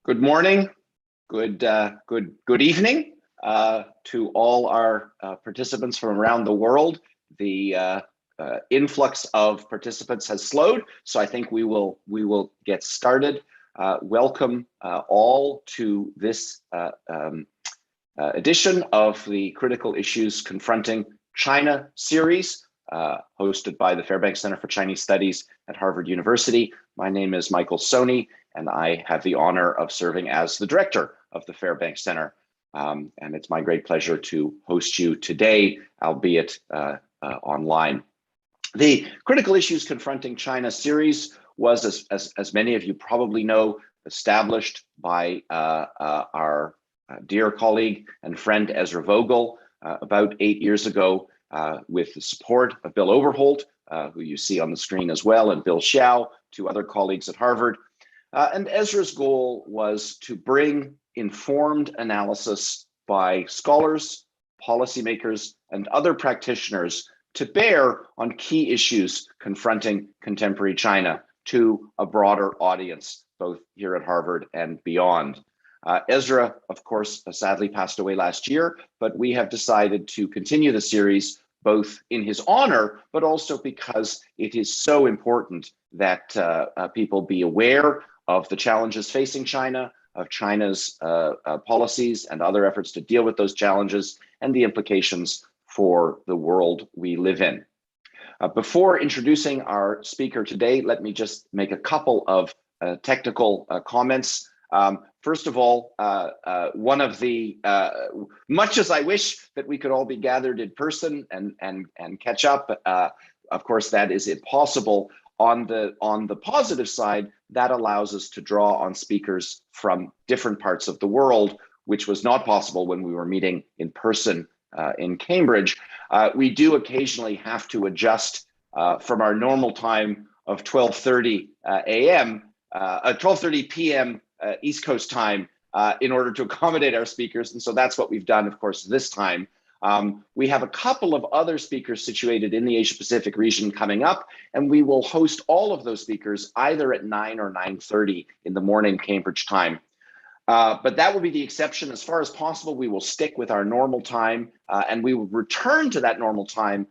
Good morning, good evening to all our participants from around the world. The influx of participants has slowed, so I think we will get started. Welcome all to this edition of the Critical Issues Confronting China series, hosted by the Fairbanks Center for Chinese Studies at Harvard University. My name is Michael Soni, and I have the honor of serving as the director of the Fairbanks Center. And it's my great pleasure to host you today, albeit online. The Critical Issues Confronting China series was, as many of you probably know, established by our dear colleague and friend Ezra Vogel about 8 years ago with the support of Bill Overholt, who you see on the screen as well, and Bill Xiao, two other colleagues at Harvard. And Ezra's goal was to bring informed analysis by scholars, policymakers, and other practitioners to bear on key issues confronting contemporary China to a broader audience, both here at Harvard and beyond. Ezra, of course, sadly passed away last year, but we have decided to continue the series both in his honor, but also because it is so important that people be aware of the challenges facing China, of China's policies and other efforts to deal with those challenges, and the implications for the world we live in. Before introducing our speaker today, let me just make a couple of technical comments. First of all, one of the, much as I wish that we could all be gathered in person and catch up, of course, that is impossible. On the positive side, that allows us to draw on speakers from different parts of the world, which was not possible when we were meeting in person in Cambridge. We do occasionally have to adjust from our normal time of 12:30 a.m., 12:30 p.m. East Coast time in order to accommodate our speakers. And so that's what we've done, of course, this time. We have a couple of other speakers situated in the Asia Pacific region coming up, and we will host all of those speakers either at 9 or 9:30 in the morning Cambridge time. But that will be the exception. As far as possible, we will stick with our normal time, and we will return to that normal time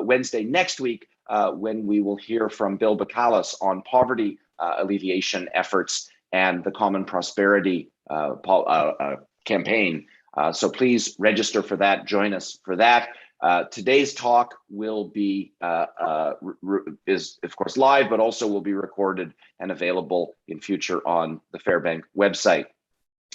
Wednesday next week when we will hear from Bill Bacalus on poverty alleviation efforts and the Common Prosperity campaign. So please register for that, join us for that. Today's talk will be, is of course live, but also will be recorded and available in future on the Fairbank website.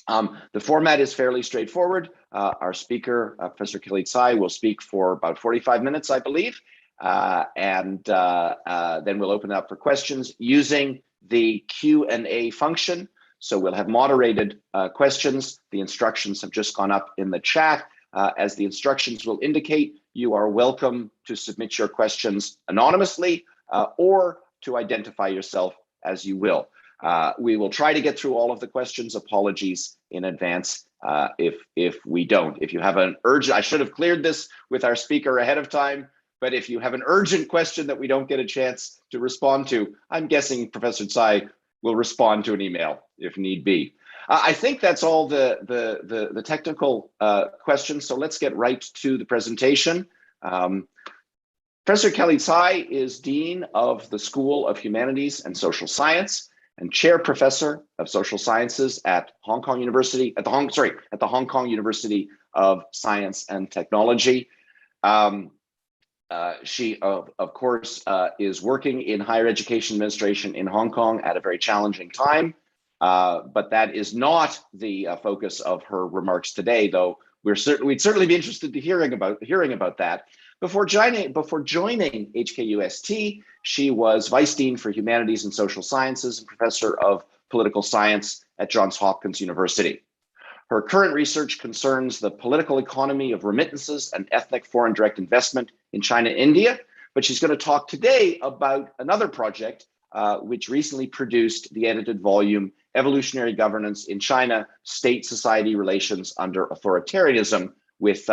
The format is fairly straightforward. Our speaker, Professor Kellee Tsai, will speak for about 45 minutes, I believe. And then we'll open it up for questions using the Q&A function. So we'll have moderated questions. The instructions have just gone up in the chat. As the instructions will indicate, you are welcome to submit your questions anonymously or to identify yourself as you will. We will try to get through all of the questions. Apologies in advance if we don't. If you have an urgent, I should have cleared this with our speaker ahead of time, but if you have an urgent question that we don't get a chance to respond to, I'm guessing Professor Tsai will respond to an email if need be. I think that's all the technical questions, so let's get right to the presentation. Professor Kellee Tsai is Dean of the School of Humanities and Social Science and Chair Professor of Social Sciences at the Hong Kong University of Science and Technology. She, of course, is working in higher education administration in Hong Kong at a very challenging time, but that is not the focus of her remarks today, though we'd certainly be interested to hearing about that. Before joining HKUST, she was Vice Dean for Humanities and Social Sciences and Professor of Political Science at Johns Hopkins University. Her current research concerns the political economy of remittances and ethnic foreign direct investment in China and India, but she's going to talk today about another project which recently produced the edited volume, Evolutionary Governance in China, State-Society Relations under Authoritarianism, with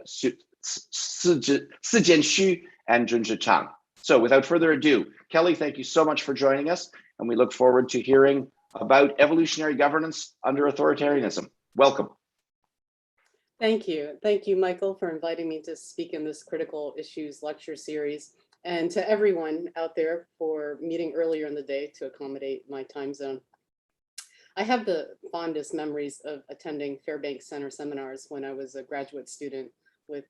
Shi Jinping and Junzhi Chang. So without further ado, Kellee, thank you so much for joining us, and we look forward to hearing about evolutionary governance under authoritarianism. Welcome. Thank you. Thank you, Michael, for inviting me to speak in this critical issues lecture series, and to everyone out there for meeting earlier in the day to accommodate my time zone. I have the fondest memories of attending Fairbanks Center seminars when I was a graduate student, with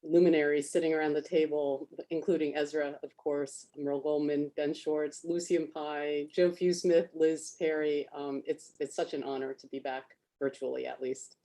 luminaries sitting around the table, including Ezra, of course, Merle Goldman, Ben Schwartz, Lucian Pye, Joe Fewsmith, Liz Perry. It's such an honor to be back virtually, at least.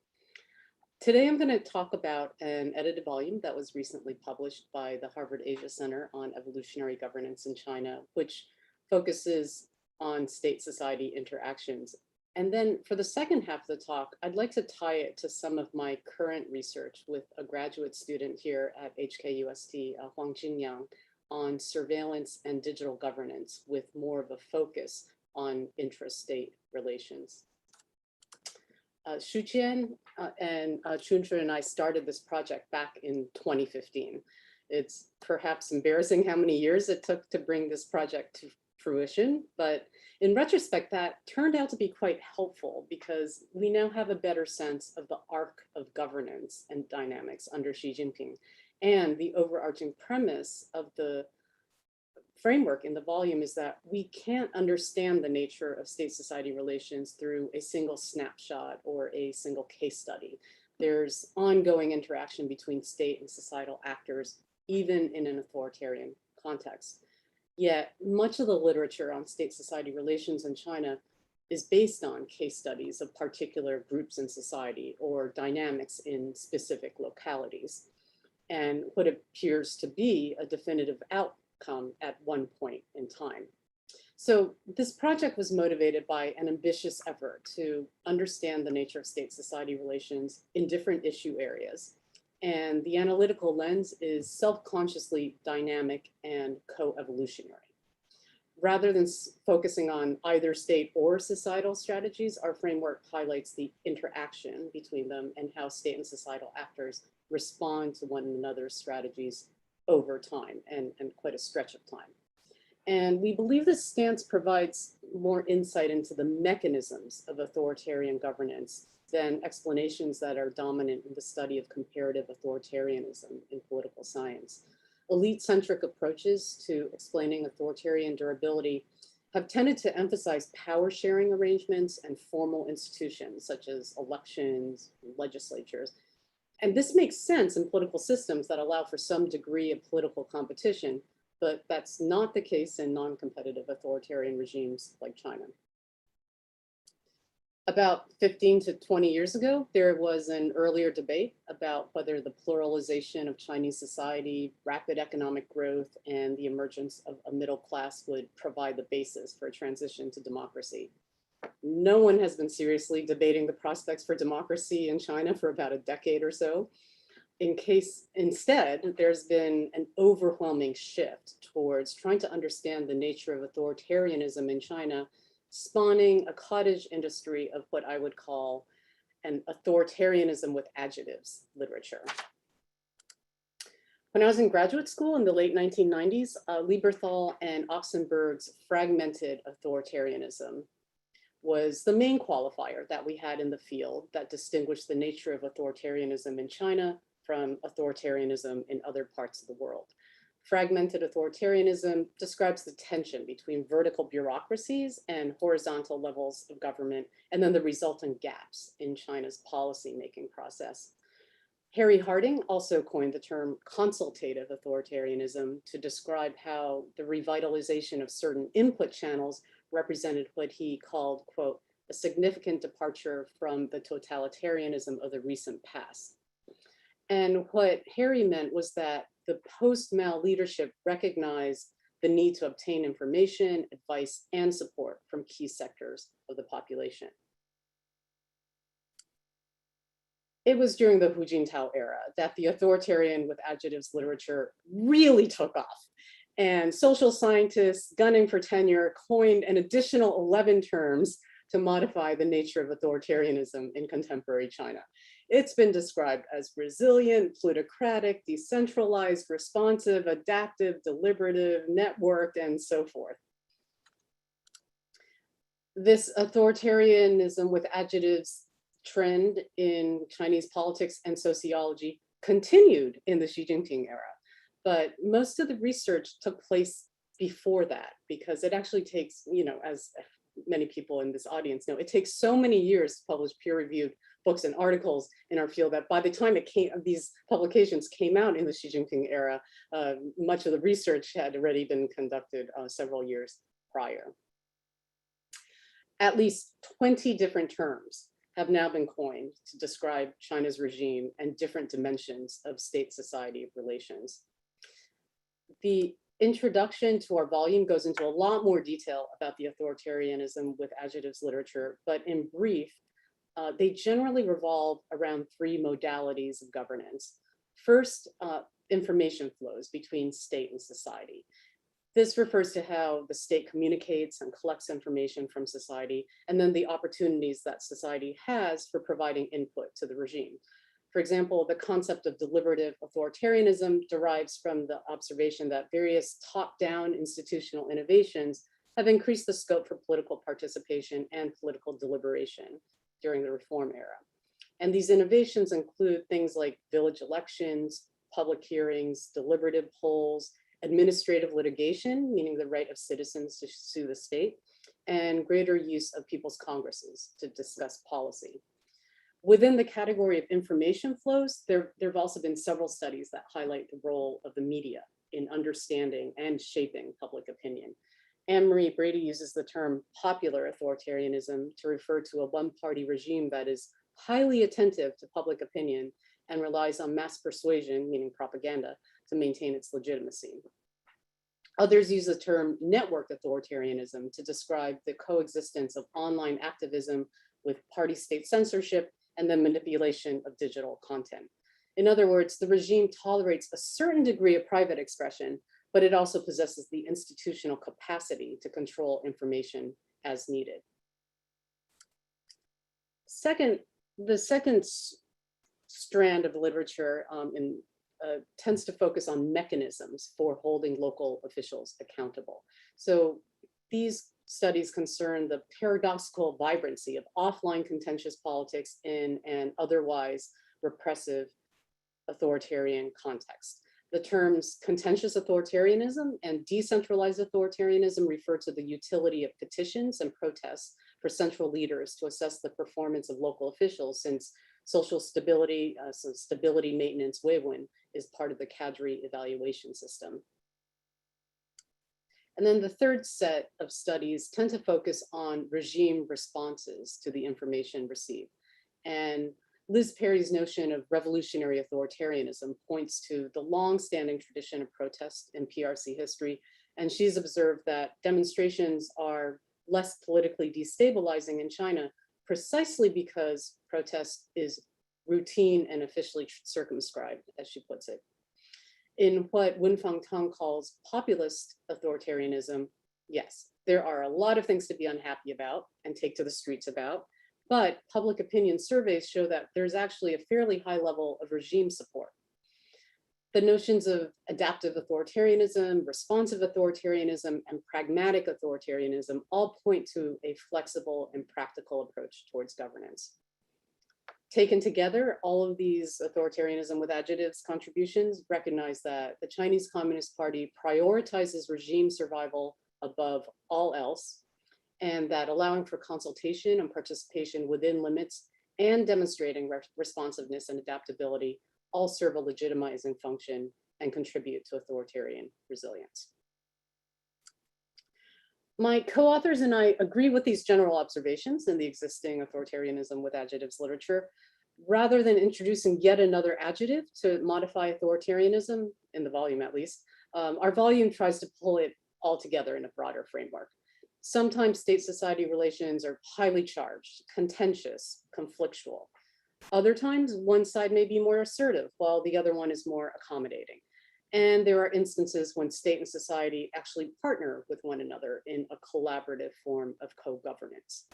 Today, I'm going to talk about an edited volume that was recently published by the Harvard Asia Center on evolutionary governance in China, which focuses on state-society interactions. And then for the second half of the talk, I'd like to tie it to some of my current research with a graduate student here at HKUST, Huang Jinyang, on surveillance and digital governance, with more of a focus on intrastate relations. Xu Qian and Chunzhi and I started this project back in 2015. It's perhaps embarrassing how many years it took to bring this project to fruition, but in retrospect, that turned out to be quite helpful because we now have a better sense of the arc of governance and dynamics under Xi Jinping. And the overarching premise of the framework in the volume is that we can't understand the nature of state-society relations through a single snapshot or a single case study. There's ongoing interaction between state and societal actors, even in an authoritarian context. Yet much of the literature on state-society relations in China is based on case studies of particular groups in society or dynamics in specific localities, and what appears to be a definitive outcome at one point in time. So this project was motivated by an ambitious effort to understand the nature of state-society relations in different issue areas. And the analytical lens is self-consciously dynamic and co-evolutionary. Rather than focusing on either state or societal strategies, our framework highlights the interaction between them and how state and societal actors respond to one another's strategies over time, and quite a stretch of time. And we believe this stance provides more insight into the mechanisms of authoritarian governance than explanations that are dominant in the study of comparative authoritarianism in political science. Elite-centric approaches to explaining authoritarian durability have tended to emphasize power-sharing arrangements and formal institutions such as elections, legislatures. And this makes sense in political systems that allow for some degree of political competition, but that's not the case in non-competitive authoritarian regimes like China. About 15 to 20 years ago, there was an earlier debate about whether the pluralization of Chinese society, rapid economic growth, and the emergence of a middle class would provide the basis for a transition to democracy. No one has been seriously debating the prospects for democracy in China for about a decade or so. Instead, there's been an overwhelming shift towards trying to understand the nature of authoritarianism in China, spawning a cottage industry of what I would call an authoritarianism with adjectives literature. When I was in graduate school in the late 1990s, Lieberthal and Oxenberg's fragmented authoritarianism was the main qualifier that we had in the field that distinguished the nature of authoritarianism in China from authoritarianism in other parts of the world. Fragmented authoritarianism describes the tension between vertical bureaucracies and horizontal levels of government, and then the resultant gaps in China's policy-making process. Harry Harding also coined the term consultative authoritarianism to describe how the revitalization of certain input channels represented what he called, quote, a significant departure from the totalitarianism of the recent past. And what Harry meant was that the post-Mao leadership recognized the need to obtain information, advice, and support from key sectors of the population. It was during the Hu Jintao era that the authoritarian with adjectives literature really took off. And social scientists gunning for tenure coined an additional 11 terms to modify the nature of authoritarianism in contemporary China. It's been described as resilient, plutocratic, decentralized, responsive, adaptive, deliberative, networked, and so forth. This authoritarianism with adjectives trend in Chinese politics and sociology continued in the Xi Jinping era. But most of the research took place before that, because it actually takes, as many people in this audience know, it takes so many years to publish peer-reviewed books and articles in our field that by the time these publications came out in the Xi Jinping era, much of the research had already been conducted several years prior. At least 20 different terms have now been coined to describe China's regime and different dimensions of state-society relations. The introduction to our volume goes into a lot more detail about the authoritarianism with adjectives literature, but in brief, they generally revolve around three modalities of governance. First, information flows between state and society. This refers to how the state communicates and collects information from society, and then the opportunities that society has for providing input to the regime. For example, the concept of deliberative authoritarianism derives from the observation that various top-down institutional innovations have increased the scope for political participation and political deliberation during the reform era. And these innovations include things like village elections, public hearings, deliberative polls, administrative litigation, meaning the right of citizens to sue the state, and greater use of people's congresses to discuss policy. Within the category of information flows, there have also been several studies that highlight the role of the media in understanding and shaping public opinion. Anne-Marie Brady uses the term popular authoritarianism to refer to a one-party regime that is highly attentive to public opinion and relies on mass persuasion, meaning propaganda, to maintain its legitimacy. Others use the term network authoritarianism to describe the coexistence of online activism with party state censorship and the manipulation of digital content. In other words, the regime tolerates a certain degree of private expression, but it also possesses the institutional capacity to control information as needed. The second strand of literature tends to focus on mechanisms for holding local officials accountable. So these studies concern the paradoxical vibrancy of offline contentious politics in an otherwise repressive authoritarian context. The terms contentious authoritarianism and decentralized authoritarianism refer to the utility of petitions and protests for central leaders to assess the performance of local officials, since social stability, so stability maintenance Weiwen is part of the cadre evaluation system. And then the third set of studies tend to focus on regime responses to the information received. And Liz Perry's notion of revolutionary authoritarianism points to the long-standing tradition of protest in PRC history. And she's observed that demonstrations are less politically destabilizing in China precisely because protest is routine and officially circumscribed, as she puts it. In what Wenfang Tang calls populist authoritarianism, yes, there are a lot of things to be unhappy about and take to the streets about, but public opinion surveys show that there's actually a fairly high level of regime support. The notions of adaptive authoritarianism, responsive authoritarianism, and pragmatic authoritarianism all point to a flexible and practical approach towards governance. Taken together, all of these authoritarianism with adjectives contributions recognize that the Chinese Communist Party prioritizes regime survival above all else, and that allowing for consultation and participation within limits and demonstrating responsiveness and adaptability all serve a legitimizing function and contribute to authoritarian resilience. My co-authors and I agree with these general observations in the existing authoritarianism with adjectives literature. Rather than introducing yet another adjective to modify authoritarianism, in the volume at least, our volume tries to pull it all together in a broader framework. Sometimes state-society relations are highly charged, contentious, conflictual. Other times, one side may be more assertive, while the other one is more accommodating. And there are instances when state and society actually partner with one another in a collaborative form of co-governance.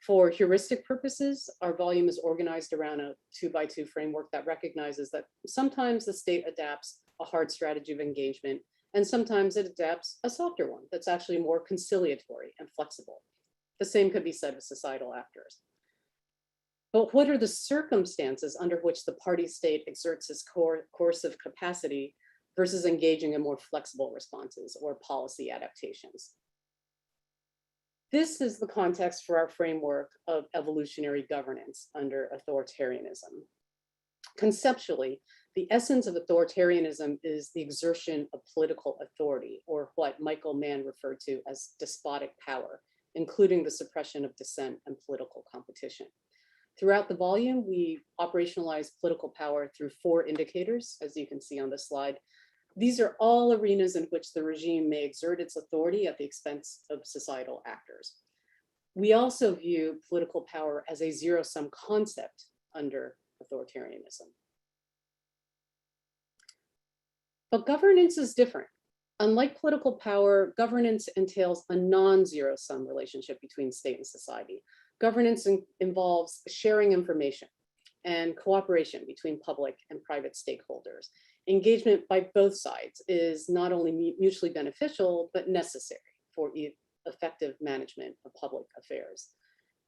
For heuristic purposes, our volume is organized around a 2x2 framework that recognizes that sometimes the state adapts a hard strategy of engagement, and sometimes it adapts a softer one that's actually more conciliatory and flexible. The same could be said of societal actors. But what are the circumstances under which the party state exerts its coercive capacity versus engaging in more flexible responses or policy adaptations? This is the context for our framework of evolutionary governance under authoritarianism. Conceptually, the essence of authoritarianism is the exertion of political authority, or what Michael Mann referred to as despotic power, including the suppression of dissent and political competition. Throughout the volume, we operationalize political power through 4 indicators, as you can see on the slide. These are all arenas in which the regime may exert its authority at the expense of societal actors. We also view political power as a zero-sum concept under authoritarianism. But governance is different. Unlike political power, governance entails a non-zero-sum relationship between state and society. Governance involves sharing information and cooperation between public and private stakeholders. Engagement by both sides is not only mutually beneficial, but necessary for effective management of public affairs.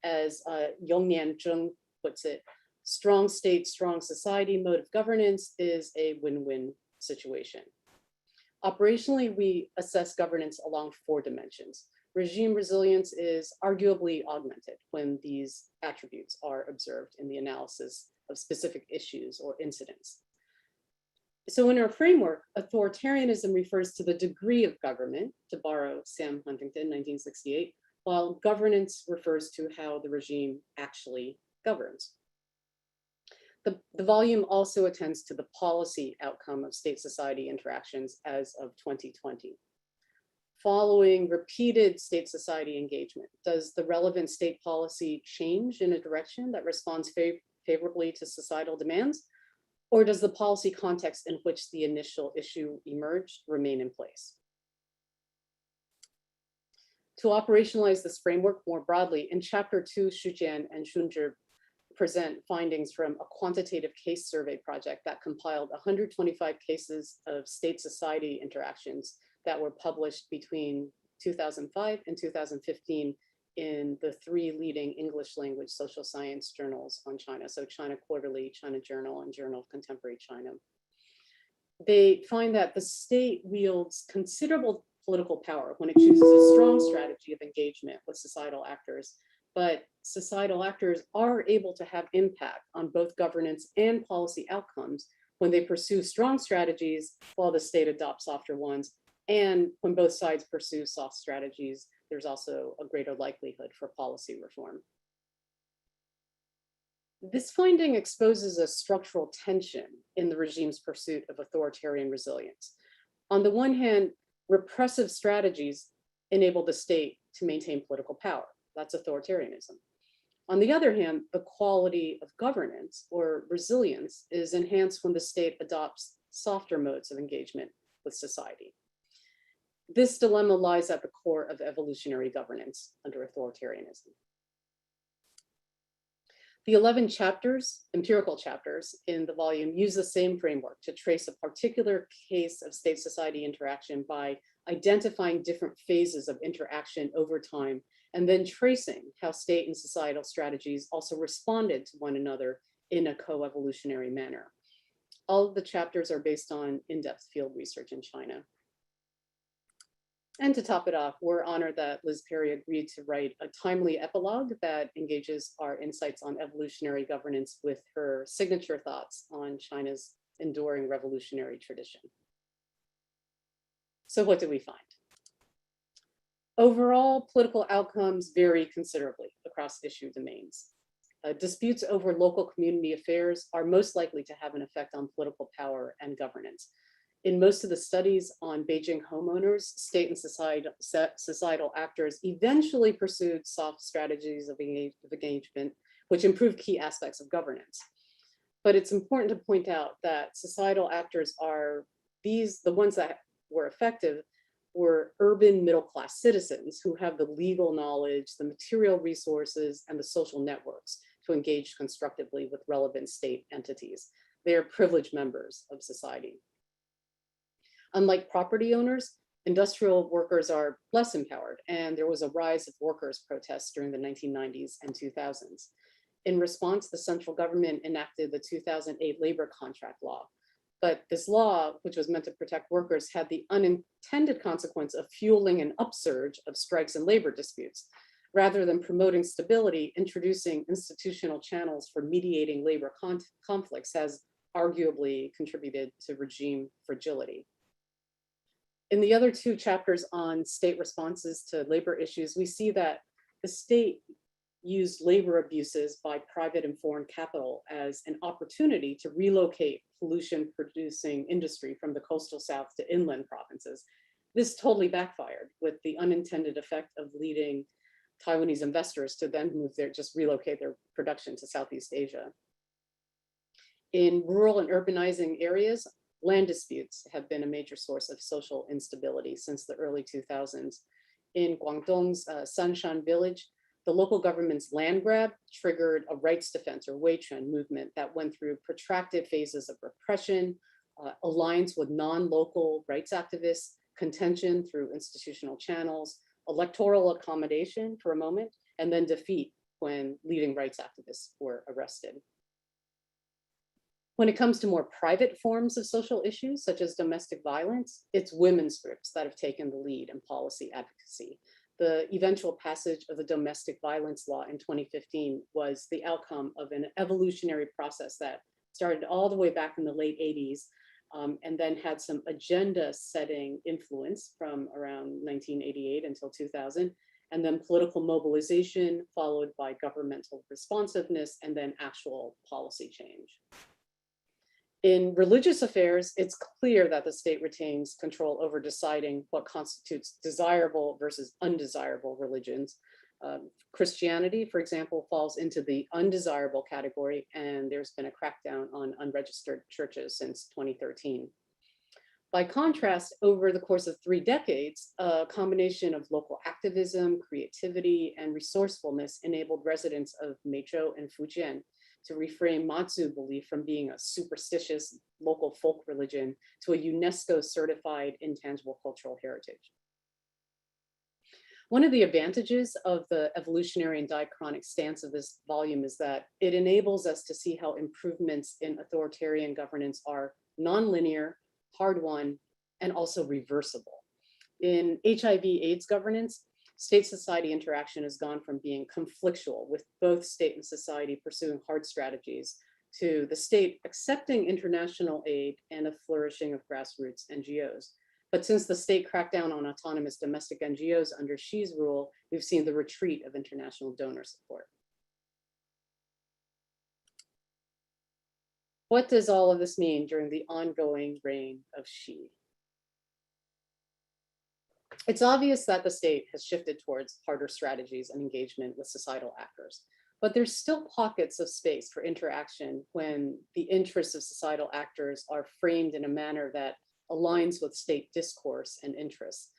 As Yongnian Zheng puts it, strong state, strong society mode of governance is a win-win situation. Operationally, we assess governance along 4 dimensions. Regime resilience is arguably augmented when these attributes are observed in the analysis of specific issues or incidents. So in our framework, authoritarianism refers to the degree of government, to borrow Sam Huntington, 1968, while governance refers to how the regime actually governs. The volume also attends to the policy outcome of state-society interactions as of 2020. Following repeated state-society engagement, does the relevant state policy change in a direction that responds favorably to societal demands? Or does the policy context in which the initial issue emerged remain in place? To operationalize this framework more broadly, in chapter 2, Shujian and Shunzhi present findings from a quantitative case survey project that compiled 125 cases of state-society interactions that were published between 2005 and 2015 in the 3 leading English language social science journals on China. So China Quarterly, China Journal, and Journal of Contemporary China. They find that the state wields considerable political power when it chooses a strong strategy of engagement with societal actors, but societal actors are able to have impact on both governance and policy outcomes when they pursue strong strategies while the state adopts softer ones. And when both sides pursue soft strategies, there's also a greater likelihood for policy reform. This finding exposes a structural tension in the regime's pursuit of authoritarian resilience. On the one hand, repressive strategies enable the state to maintain political power. That's authoritarianism. On the other hand, the quality of governance or resilience is enhanced when the state adopts softer modes of engagement with society. This dilemma lies at the core of evolutionary governance under authoritarianism. The 11 chapters, empirical chapters in the volume, use the same framework to trace a particular case of state-society interaction by identifying different phases of interaction over time, and then tracing how state and societal strategies also responded to one another in a co-evolutionary manner. All of the chapters are based on in-depth field research in China. And to top it off, we're honored that Liz Perry agreed to write a timely epilogue that engages our insights on evolutionary governance with her signature thoughts on China's enduring revolutionary tradition. So what do we find? Overall, political outcomes vary considerably across issue domains. Disputes over local community affairs are most likely to have an effect on political power and governance. In most of the studies on Beijing homeowners, state and societal actors eventually pursued soft strategies of engagement, which improved key aspects of governance. But it's important to point out that societal actors are the ones that were effective were urban middle-class citizens who have the legal knowledge, the material resources, and the social networks to engage constructively with relevant state entities. They are privileged members of society. Unlike property owners, Industrial workers are less empowered, and there was a rise of workers' protests during the 1990s and 2000s. In response, the central government enacted the 2008 labor contract law. But this law, which was meant to protect workers, had the unintended consequence of fueling an upsurge of strikes and labor disputes. Rather than promoting stability, introducing institutional channels for mediating labor conflicts has arguably contributed to regime fragility. In the other two chapters on state responses to labor issues, we see that the state used labor abuses by private and foreign capital as an opportunity to relocate pollution-producing industry from the coastal south to inland provinces. This totally backfired, with the unintended effect of leading Taiwanese investors to then just relocate their production to Southeast Asia. In rural and urbanizing areas, land disputes have been a major source of social instability since the early 2000s. In Guangdong's Sanshan village, the local government's land grab triggered a rights defense or Weiquan movement that went through protracted phases of repression, alliance with non-local rights activists, contention through institutional channels, electoral accommodation for a moment, and then defeat when leading rights activists were arrested. When it comes to more private forms of social issues, such as domestic violence, it's women's groups that have taken the lead in policy advocacy. The eventual passage of the domestic violence law in 2015 was the outcome of an evolutionary process that started all the way back in the late 80s, and then had some agenda setting influence from around 1988 until 2000, and then political mobilization followed by governmental responsiveness and then actual policy change. In religious affairs, it's clear that the state retains control over deciding what constitutes desirable versus undesirable religions. Christianity, for example, falls into the undesirable category, and there's been a crackdown on unregistered churches since 2013. By contrast, over the course of 3 decades, a combination of local activism, creativity, and resourcefulness enabled residents of Meizhou and Fujian to reframe Matsu belief from being a superstitious local folk religion to a UNESCO certified intangible cultural heritage. One of the advantages of the evolutionary and diachronic stance of this volume is that it enables us to see how improvements in authoritarian governance are nonlinear, hard-won, and also reversible. In HIV/AIDS governance, state-society interaction has gone from being conflictual, with both state and society pursuing hard strategies, to the state accepting international aid and a flourishing of grassroots NGOs. But since the state cracked down on autonomous domestic NGOs under Xi's rule, we've seen the retreat of international donor support. What does all of this mean during the ongoing reign of Xi? It's obvious that the state has shifted towards harder strategies and engagement with societal actors, but there's still pockets of space for interaction when the interests of societal actors are framed in a manner that aligns with state discourse and interests.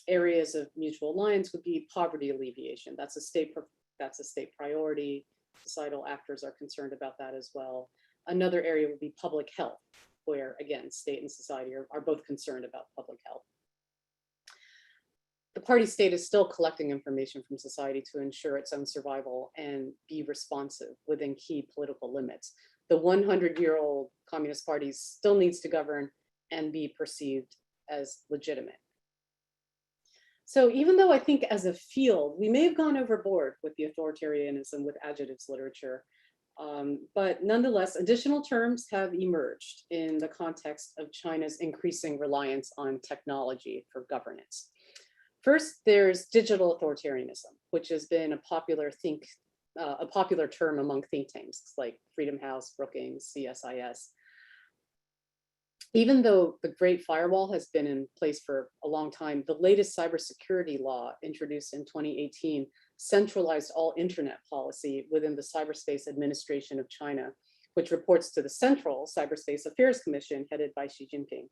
Areas of mutual alliance would be poverty alleviation. That's a state priority. Societal actors are concerned about that as well. Another area would be public health, where again, state and society are both concerned about public health. The party state is still collecting information from society to ensure its own survival and be responsive within key political limits. The 100-year-old Communist Party still needs to govern and be perceived as legitimate. So even though I think as a field, we may have gone overboard with the authoritarianism with adjectives literature, but nonetheless, additional terms have emerged in the context of China's increasing reliance on technology for governance. First, there's digital authoritarianism, which has been a popular term among think tanks like Freedom House, Brookings, CSIS. Even though the Great Firewall has been in place for a long time, the latest cybersecurity law introduced in 2018 centralized all internet policy within the Cyberspace Administration of China, which reports to the Central Cyberspace Affairs Commission headed by Xi Jinping.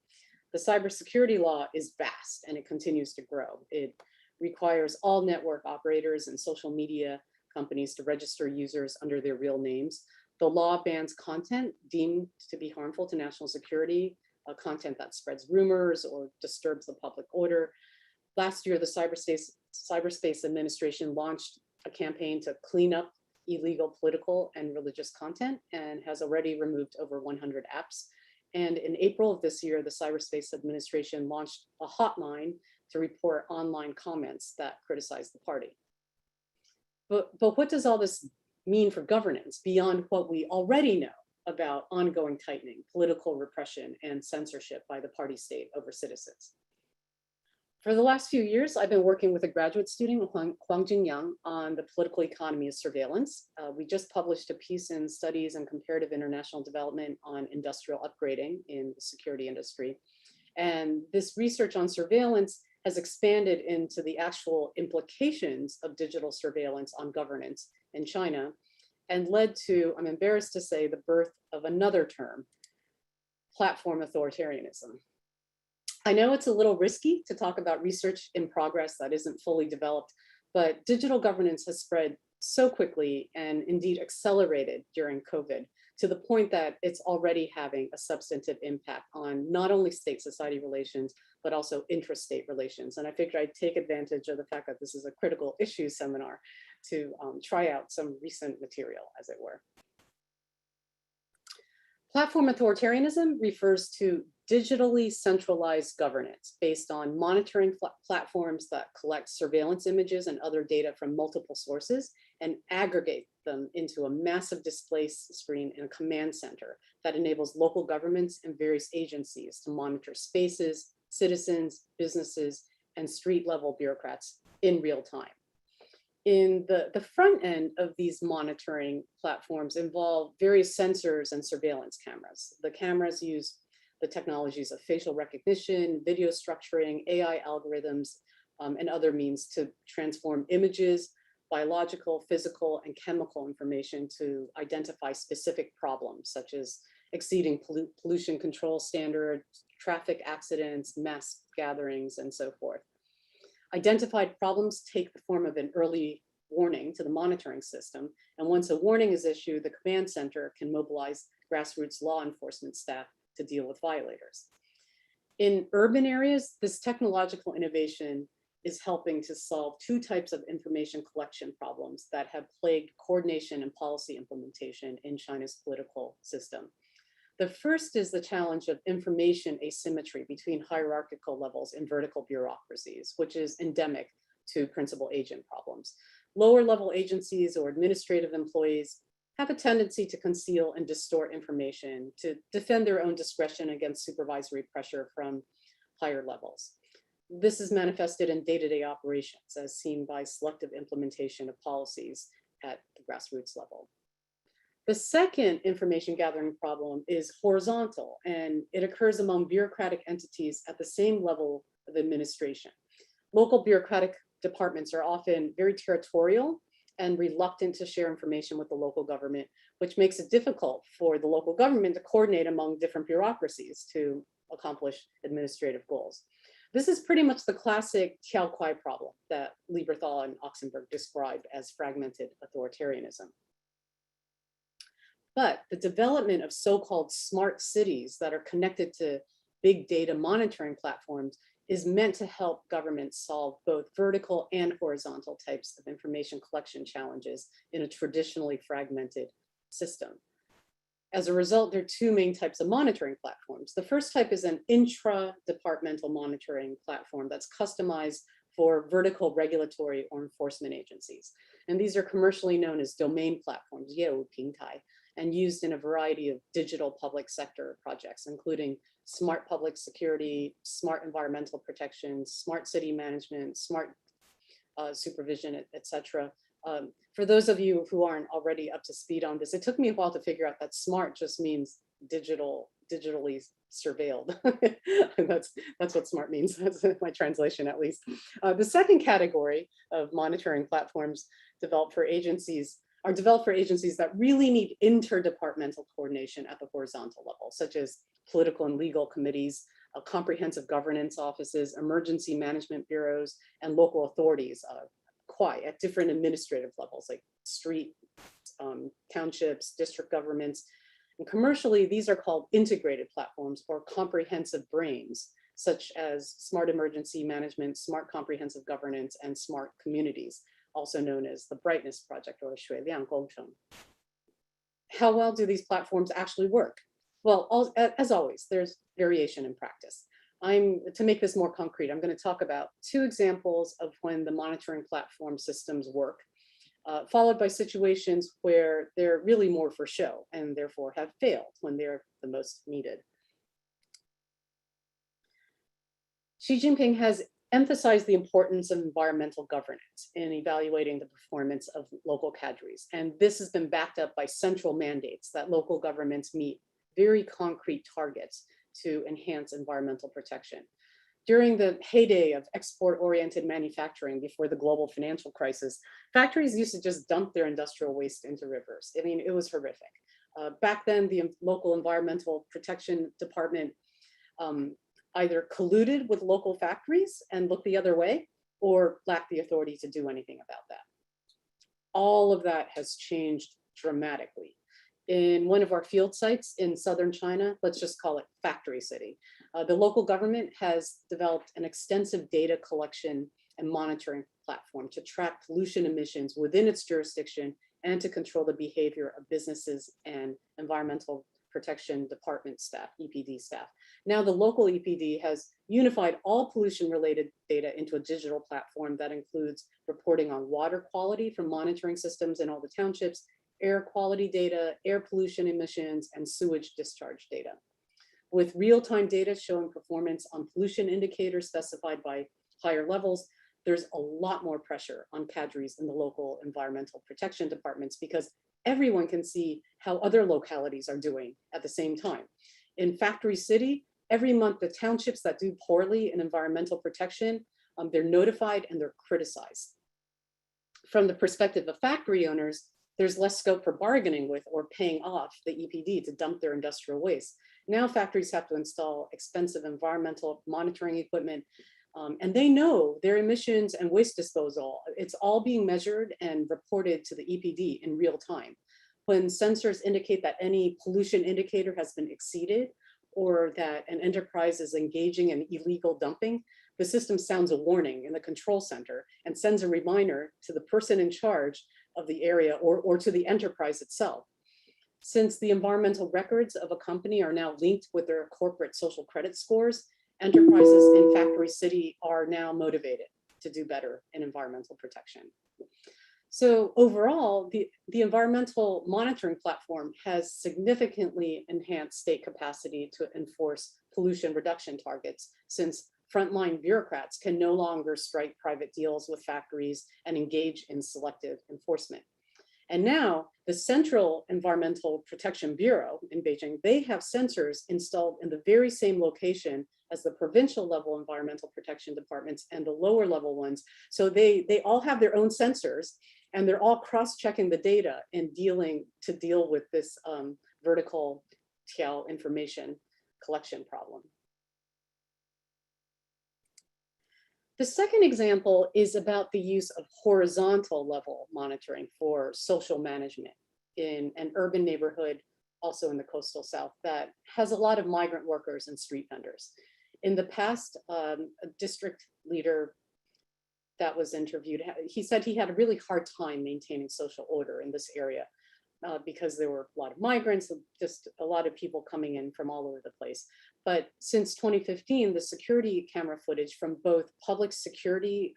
The cybersecurity law is vast and it continues to grow. It requires all network operators and social media companies to register users under their real names. The law bans content deemed to be harmful to national security, content that spreads rumors or disturbs the public order. Last year, the Cyberspace Administration launched a campaign to clean up illegal political and religious content and has already removed over 100 apps. And in April of this year, the Cyberspace Administration launched a hotline to report online comments that criticize the party. But what does all this mean for governance beyond what we already know about ongoing tightening, political repression, and censorship by the party state over citizens? For the last few years, I've been working with a graduate student, Huang Jingyang, on the political economy of surveillance. We just published a piece in Studies and Comparative International Development on industrial upgrading in the security industry. And this research on surveillance has expanded into the actual implications of digital surveillance on governance in China and led to, I'm embarrassed to say, the birth of another term, platform authoritarianism. I know it's a little risky to talk about research in progress that isn't fully developed, but digital governance has spread so quickly and indeed accelerated during COVID to the point that it's already having a substantive impact on not only state-society relations, but also intrastate relations. And I figured I'd take advantage of the fact that this is a critical issues seminar to try out some recent material, as it were. Platform authoritarianism refers to digitally centralized governance based on monitoring platforms that collect surveillance images and other data from multiple sources and aggregate them into a massive display screen in a command center that enables local governments and various agencies to monitor spaces, citizens, businesses, and street-level bureaucrats in real time. In the front end of these monitoring platforms involve various sensors and surveillance cameras. The cameras use the technologies of facial recognition, video structuring, AI algorithms, and other means to transform images, biological, physical, and chemical information to identify specific problems, such as exceeding pollution control standards, traffic accidents, mass gatherings, and so forth. Identified problems take the form of an early warning to the monitoring system. And once a warning is issued, the command center can mobilize grassroots law enforcement staff to deal with violators. In urban areas, this technological innovation is helping to solve two types of information collection problems that have plagued coordination and policy implementation in China's political system. The first is the challenge of information asymmetry between hierarchical levels in vertical bureaucracies, which is endemic to principal agent problems. Lower level agencies or administrative employees have a tendency to conceal and distort information to defend their own discretion against supervisory pressure from higher levels. This is manifested in day-to-day operations as seen by selective implementation of policies at the grassroots level. The second information gathering problem is horizontal, and it occurs among bureaucratic entities at the same level of administration. Local bureaucratic departments are often very territorial and reluctant to share information with the local government, which makes it difficult for the local government to coordinate among different bureaucracies to accomplish administrative goals. This is pretty much the classic Qiao Kuai problem that Lieberthal and Oxenberg described as fragmented authoritarianism. But the development of so-called smart cities that are connected to big data monitoring platforms is meant to help governments solve both vertical and horizontal types of information collection challenges in a traditionally fragmented system. As a result, there are two main types of monitoring platforms. The first type is an intra-departmental monitoring platform that's customized for vertical regulatory or enforcement agencies. And these are commercially known as domain platforms, 业务平台, and used in a variety of digital public sector projects, including smart public security, smart environmental protection, smart city management, smart supervision, et cetera. For those of you who aren't already up to speed on this, it took me a while to figure out that smart just means digitally surveilled. that's what smart means. That's my translation, at least. The second category of monitoring platforms developed for agencies that really need interdepartmental coordination at the horizontal level, such as political and legal committees, comprehensive governance offices, emergency management bureaus, and local authorities, at different administrative levels, like street, townships, district governments, And commercially, these are called integrated platforms or comprehensive brains, such as smart emergency management, smart comprehensive governance, and smart communities, also known as the Brightness Project or 水亮工程. How well do these platforms actually work? Well, as always, there's variation in practice. To make this more concrete, I'm going to talk about 2 examples of when the monitoring platform systems work, followed by situations where they're really more for show and therefore have failed when they're the most needed. Xi Jinping has emphasized the importance of environmental governance in evaluating the performance of local cadres. And this has been backed up by central mandates that local governments meet very concrete targets to enhance environmental protection. During the heyday of export-oriented manufacturing before the global financial crisis, factories used to just dump their industrial waste into rivers. I mean, it was horrific. Back then, the local environmental protection department either colluded with local factories and looked the other way, or lacked the authority to do anything about that. All of that has changed dramatically. In one of our field sites in southern China, let's just call it Factory City, the local government has developed an extensive data collection and monitoring platform to track pollution emissions within its jurisdiction and to control the behavior of businesses and environmental protection department staff, EPD staff. Now the local EPD has unified all pollution-related data into a digital platform that includes reporting on water quality from monitoring systems in all the townships, air quality data, air pollution emissions, and sewage discharge data. With real-time data showing performance on pollution indicators specified by higher levels, there's a lot more pressure on cadres in the local environmental protection departments because everyone can see how other localities are doing at the same time. In Factory City, every month the townships that do poorly in environmental protection, they're notified and they're criticized. From the perspective of factory owners, there's less scope for bargaining with or paying off the EPD to dump their industrial waste. Now factories have to install expensive environmental monitoring equipment, and they know their emissions and waste disposal. It's all being measured and reported to the EPD in real time. When sensors indicate that any pollution indicator has been exceeded or that an enterprise is engaging in illegal dumping, the system sounds a warning in the control center and sends a reminder to the person in charge of the area or to the enterprise itself. Since the environmental records of a company are now linked with their corporate social credit scores, enterprises in Factory City are now motivated to do better in environmental protection. So overall, the environmental monitoring platform has significantly enhanced state capacity to enforce pollution reduction targets, since frontline bureaucrats can no longer strike private deals with factories and engage in selective enforcement. And now the Central Environmental Protection Bureau in Beijing, they have sensors installed in the very same location as the provincial level environmental protection departments and the lower level ones. So they all have their own sensors and they're all cross-checking the data and deal with this vertical tail information collection problem. The second example is about the use of horizontal level monitoring for social management in an urban neighborhood, also in the coastal South, that has a lot of migrant workers and street vendors. In the past, a district leader that was interviewed, he said he had a really hard time maintaining social order in this area because there were a lot of migrants, just a lot of people coming in from all over the place. But since 2015, the security camera footage from both public security,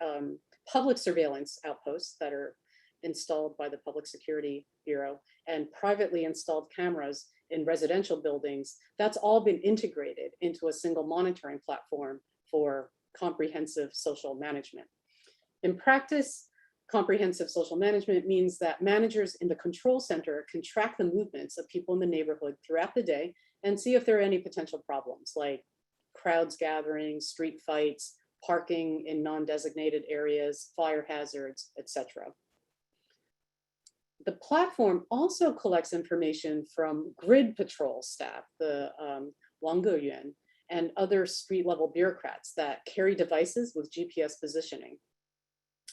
public surveillance outposts that are installed by the Public Security Bureau and privately installed cameras in residential buildings, that's all been integrated into a single monitoring platform for comprehensive social management. In practice, comprehensive social management means that managers in the control center can track the movements of people in the neighborhood throughout the day and see if there are any potential problems like crowds gathering, street fights, parking in non-designated areas, fire hazards, etc. The platform also collects information from grid patrol staff, the Wanggeyuan, and other street level bureaucrats that carry devices with GPS positioning.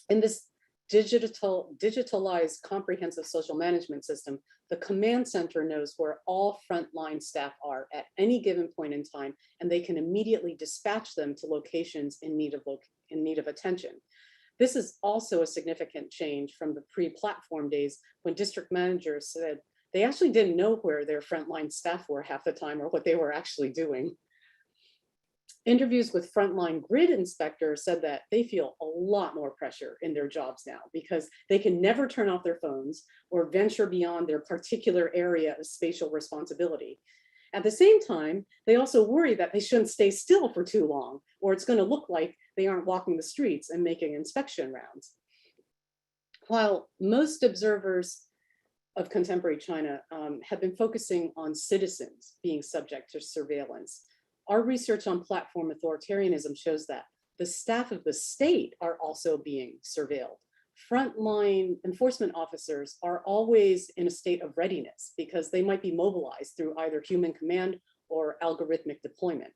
In this digitalized comprehensive social management system, the command center knows where all frontline staff are at any given point in time, and they can immediately dispatch them to locations in need of attention. This is also a significant change from the pre-platform days when district managers said they actually didn't know where their frontline staff were half the time or what they were actually doing. Interviews with frontline grid inspectors said that they feel a lot more pressure in their jobs now because they can never turn off their phones or venture beyond their particular area of spatial responsibility. At the same time, they also worry that they shouldn't stay still for too long, or it's going to look like they aren't walking the streets and making inspection rounds. While most observers of contemporary China have been focusing on citizens being subject to surveillance, our research on platform authoritarianism shows that the staff of the state are also being surveilled. Frontline enforcement officers are always in a state of readiness because they might be mobilized through either human command or algorithmic deployment.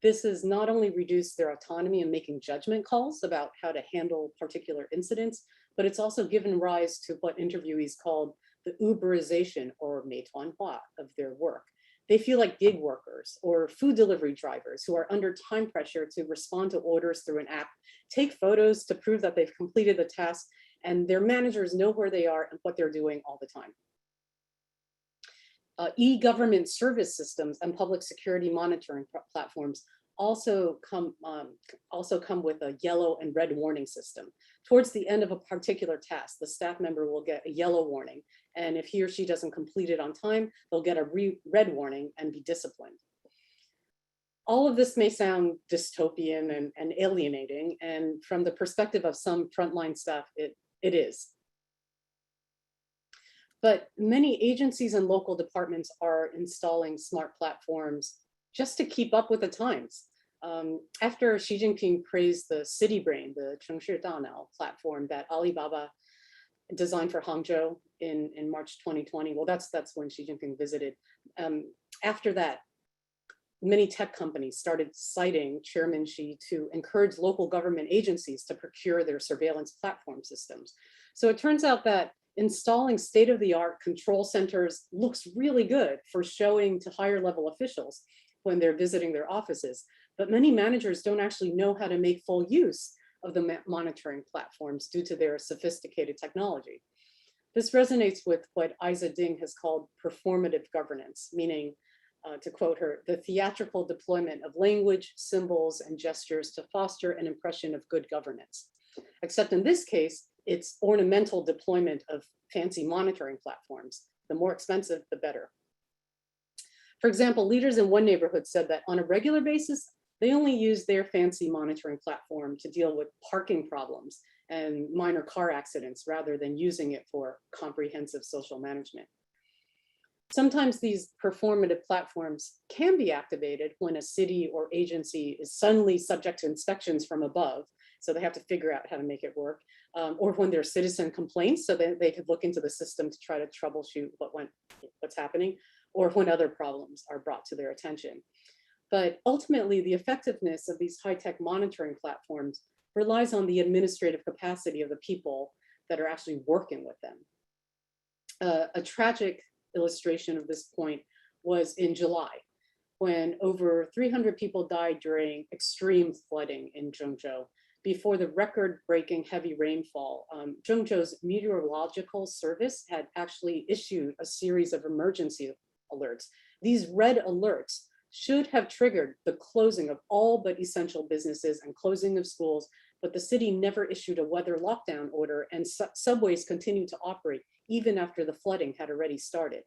This has not only reduced their autonomy in making judgment calls about how to handle particular incidents, but it's also given rise to what interviewees called the Uberization or Meituanhua of their work. They feel like gig workers or food delivery drivers who are under time pressure to respond to orders through an app, take photos to prove that they've completed the task, and their managers know where they are and what they're doing all the time. E-government service systems and public security monitoring platforms also come with a yellow and red warning system. Towards the end of a particular task, the staff member will get a yellow warning, and if he or she doesn't complete it on time, they'll get a red warning and be disciplined. All of this may sound dystopian and alienating, and from the perspective of some frontline staff, it is. But many agencies and local departments are installing smart platforms just to keep up with the times. After Xi Jinping praised the City Brain, the Chengshi Danao platform that Alibaba designed for Hangzhou in March 2020, well, that's when Xi Jinping visited. After that, many tech companies started citing Chairman Xi to encourage local government agencies to procure their surveillance platform systems. So it turns out that installing state-of-the-art control centers looks really good for showing to higher level officials when they're visiting their offices, but many managers don't actually know how to make full use of the monitoring platforms due to their sophisticated technology. This resonates with what Isa Ding has called performative governance, meaning, to quote her, the theatrical deployment of language, symbols, and gestures to foster an impression of good governance. Except in this case, it's ornamental deployment of fancy monitoring platforms. The more expensive, the better. For example, leaders in one neighborhood said that on a regular basis, they only use their fancy monitoring platform to deal with parking problems and minor car accidents rather than using it for comprehensive social management. Sometimes these performative platforms can be activated when a city or agency is suddenly subject to inspections from above, so they have to figure out how to make it work, or when there are citizen complaints, so that they could look into the system to try to troubleshoot what's happening, or when other problems are brought to their attention. But ultimately, the effectiveness of these high-tech monitoring platforms relies on the administrative capacity of the people that are actually working with them. A tragic illustration of this point was in July, when over 300 people died during extreme flooding in Zhengzhou. Before the record-breaking heavy rainfall, Zhengzhou's meteorological service had actually issued a series of emergency alerts. These red alerts should have triggered the closing of all but essential businesses and closing of schools, but the city never issued a weather lockdown order, and subways continued to operate even after the flooding had already started.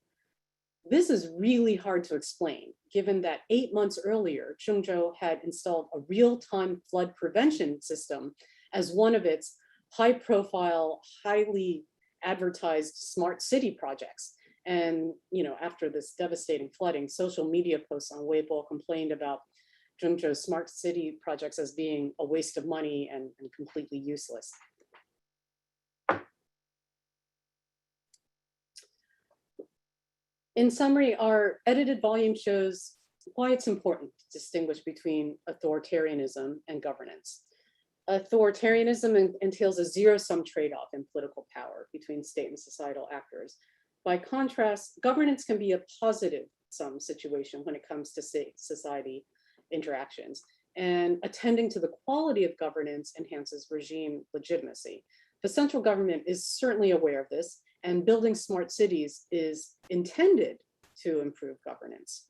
This is really hard to explain, given that 8 months earlier, Zhengzhou had installed a real-time flood prevention system as one of its high-profile, highly advertised smart city projects. And after this devastating flooding, social media posts on Weibo complained about Zhengzhou's smart city projects as being a waste of money and completely useless. In summary, our edited volume shows why it's important to distinguish between authoritarianism and governance. Authoritarianism entails a zero-sum trade-off in political power between state and societal actors. By contrast, governance can be a positive-sum situation when it comes to state-society interactions, and attending to the quality of governance enhances regime legitimacy. The central government is certainly aware of this, and building smart cities is intended to improve governance.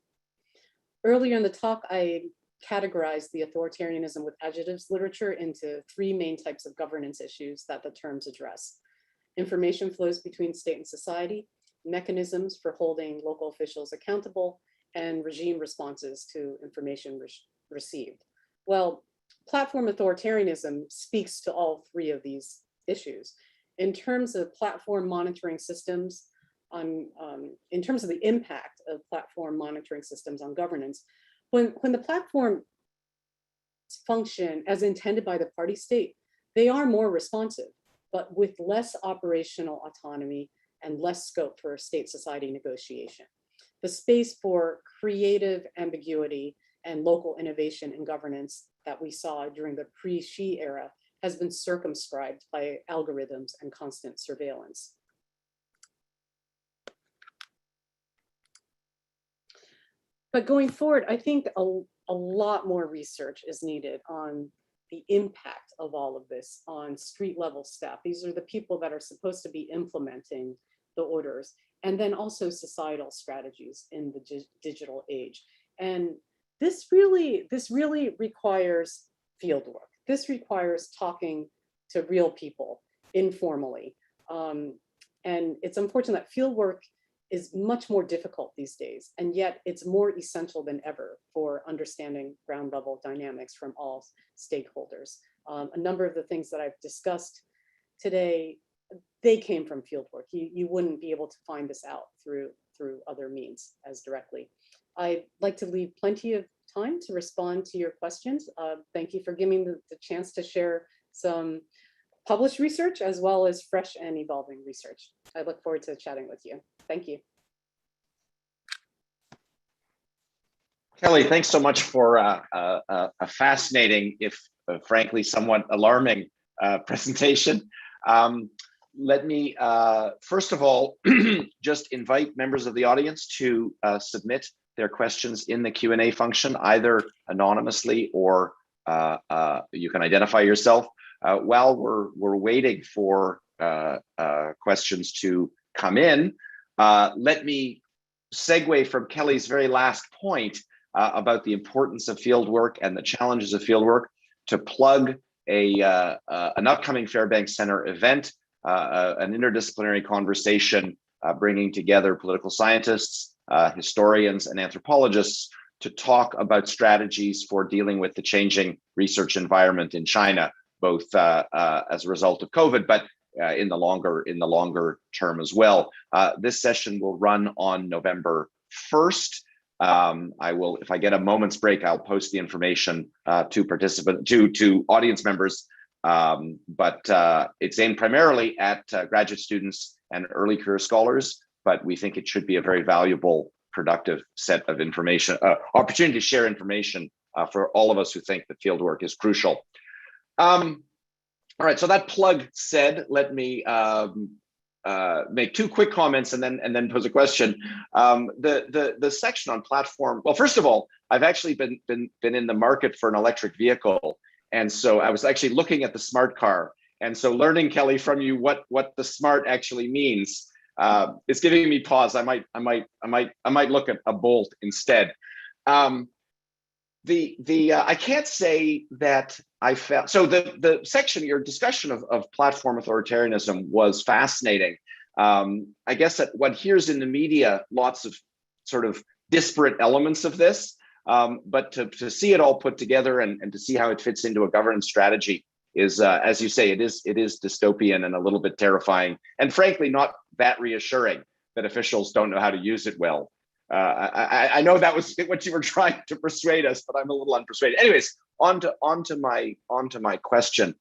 Earlier in the talk, I categorized the authoritarianism with adjectives literature into three main types of governance issues that the terms address: information flows between state and society, mechanisms for holding local officials accountable, and regime responses to information received. Well, platform authoritarianism speaks to all three of these issues. In terms of platform monitoring systems, in terms of the impact of platform monitoring systems on governance, when the platform function as intended by the party state, they are more responsive, but with less operational autonomy and less scope for state-society negotiation. The space for creative ambiguity and local innovation in governance that we saw during the pre-Xi era has been circumscribed by algorithms and constant surveillance. But going forward, I think a lot more research is needed on the impact of all of this on street level staff. These are the people that are supposed to be implementing the orders, and then also societal strategies in the digital age. And this really requires field work. This requires talking to real people informally. And it's unfortunate that field work is much more difficult these days, and yet it's more essential than ever for understanding ground level dynamics from all stakeholders. A number of the things that I've discussed today, they came from field work. You wouldn't be able to find this out through other means as directly. I'd like to leave plenty of time to respond to your questions. Thank you for giving me the chance to share some published research as well as fresh and evolving research. I look forward to chatting with you. Thank you. Kellee, thanks so much for a fascinating, if frankly somewhat alarming presentation. Let me, first of all, just invite members of the audience to submit their questions in the Q&A function, either anonymously or you can identify yourself. While we're waiting for questions to come in, let me segue from Kellee's very last point about the importance of fieldwork and the challenges of fieldwork to plug an upcoming Fairbanks Center event, an interdisciplinary conversation bringing together political scientists, historians, and anthropologists to talk about strategies for dealing with the changing research environment in China, both as a result of COVID, but in the longer term as well. This session will run on November 1st. I will, if I get a moment's break, I'll post the information to audience members. But it's aimed primarily at graduate students and early career scholars, but we think it should be a very valuable, productive set of information, opportunity to share information for all of us who think that fieldwork is crucial. All right, so that plug said, let me make two quick comments and then pose a question. The section on platform. Well, first of all, I've actually been in the market for an electric vehicle, and so I was actually looking at the smart car, and so learning, Kellee, from you what the smart actually means is giving me pause. I might look at a Bolt instead. I can't say that I felt, so the section, your discussion of platform authoritarianism was fascinating. I guess that what hears in the media, lots of sort of disparate elements of this, but to see it all put together and to see how it fits into a governance strategy is, as you say, it is dystopian and a little bit terrifying, and frankly, not that reassuring that officials don't know how to use it well. I know that was what you were trying to persuade us, but I'm a little unpersuaded. Anyways, onto my question.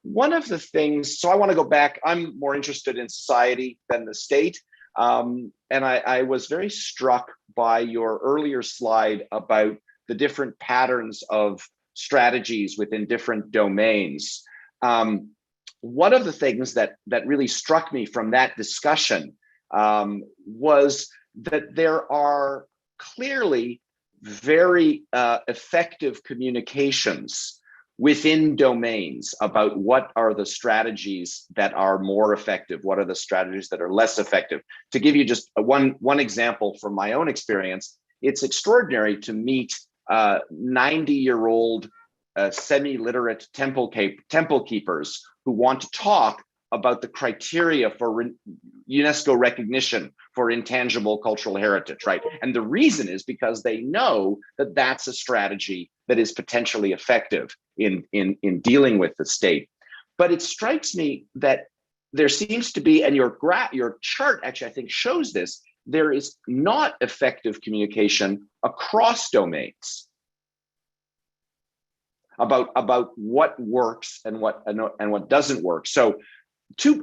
One of the things, so I want to go back. I'm more interested in society than the state, and I was very struck by your earlier slide about the different patterns of strategies within different domains. One of the things that really struck me from that discussion was that there are clearly very effective communications within domains about what are the strategies that are more effective, what are the strategies that are less effective. To give you just one example from my own experience, it's extraordinary to meet 90-year-old semi-literate temple keepers who want to talk about the criteria for UNESCO recognition for intangible cultural heritage, right? And the reason is because they know that that's a strategy that is potentially effective in dealing with the state. But it strikes me that there seems to be, and your chart actually I think shows this, there is not effective communication across domains about what works and what doesn't work. So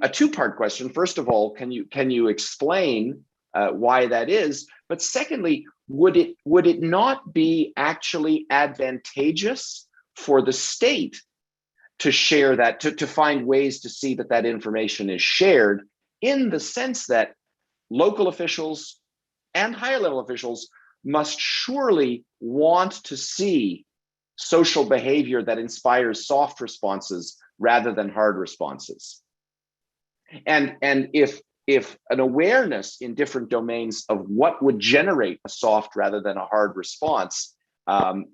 a two-part question. First of all, can you explain why that is? But secondly, would it not be actually advantageous for the state to share that, to find ways to see that information is shared, in the sense that local officials and higher level officials must surely want to see social behavior that inspires soft responses rather than hard responses. And if an awareness in different domains of what would generate a soft rather than a hard response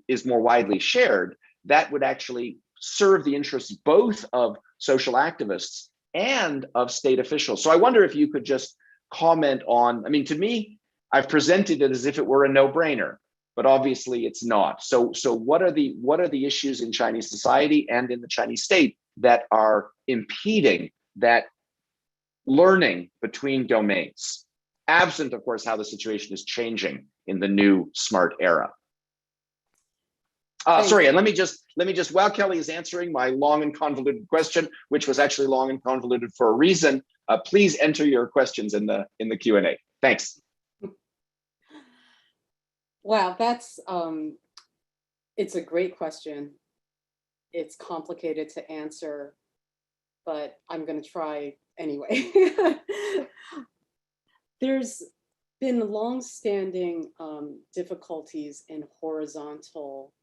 is more widely shared, that would actually serve the interests both of social activists and of state officials. So I wonder if you could just comment on, I mean, to me, I've presented it as if it were a no-brainer, but obviously it's not. So what are the issues in Chinese society and in the Chinese state that are impeding that learning between domains, absent, of course, how the situation is changing in the new smart era? Sorry, and let me just, while Kellee is answering my long and convoluted question, which was actually long and convoluted for a reason, please enter your questions in the Q&A. Thanks. Wow, that's it's a great question. It's complicated to answer, but I'm going to try anyway. There's been long-standing difficulties in horizontal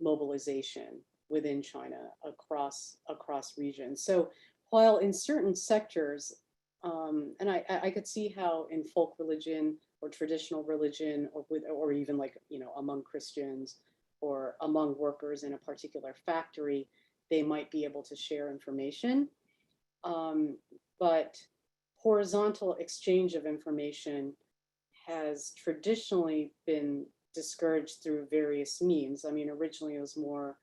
mobilization within China across regions. So while in certain sectors, and I could see how in folk religion or traditional religion, or even like, you know, among Christians or among workers in a particular factory, they might be able to share information. But horizontal exchange of information has traditionally been discouraged through various means. I mean, originally it was more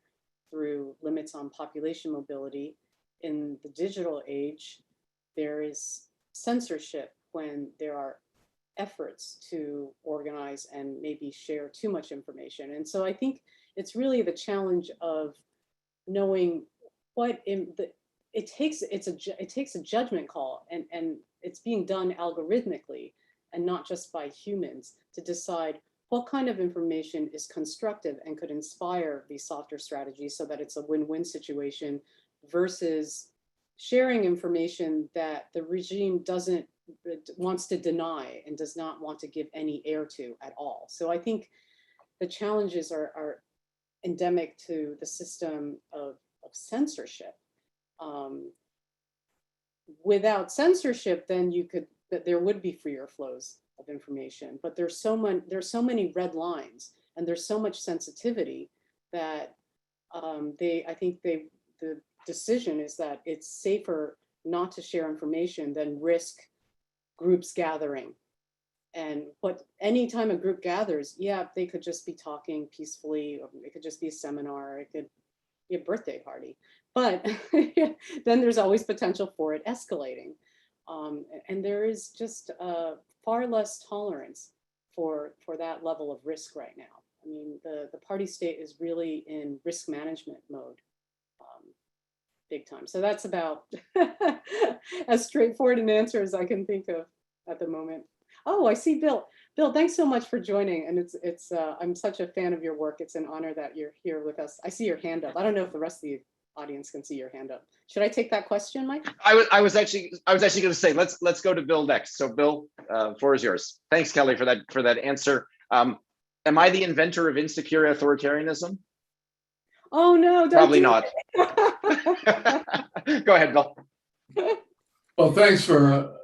through limits on population mobility. In the digital age, there is censorship when there are efforts to organize and maybe share too much information. And so I think it's really the challenge of knowing what it takes a judgment call, and it's being done algorithmically and not just by humans, to decide what kind of information is constructive and could inspire these softer strategies so that it's a win-win situation, versus sharing information that the regime wants to deny and does not want to give any air to at all. So I think the challenges are endemic to the system of censorship. Without censorship, then there would be freer flows of information, but there's so many red lines and there's so much sensitivity that I think the decision is that it's safer not to share information than risk groups gathering. And anytime a group gathers, yeah, they could just be talking peacefully, or it could just be a seminar, it could be a birthday party, but then there's always potential for it escalating. And there is just far less tolerance for that level of risk right now. I mean, the party state is really in risk management mode, big time. So that's about as straightforward an answer as I can think of at the moment. Oh, I see Bill. Bill, thanks so much for joining. And I'm such a fan of your work. It's an honor that you're here with us. I see your hand up. I don't know if the rest of the audience can see your hand up. Should I take that question, Mike? I was actually going to say let's go to Bill next. So Bill, floor is yours. Thanks, Kellee, for that answer. Am I the inventor of insecure authoritarianism? Oh no, don't probably not. Go ahead, Bill. Well, thanks for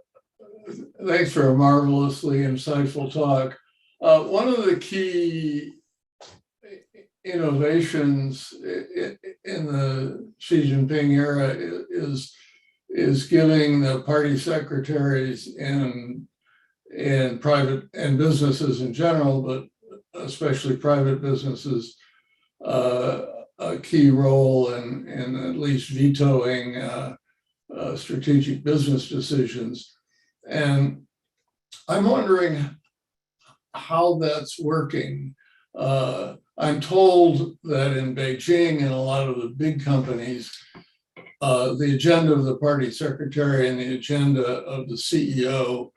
a marvelously insightful talk. One of the key innovations in the Xi Jinping era is giving the party secretaries and private and businesses in general, but especially private businesses, a key role in at least vetoing strategic business decisions. And I'm wondering how that's working. I'm told that in Beijing and a lot of the big companies, the agenda of the party secretary and the agenda of the CEO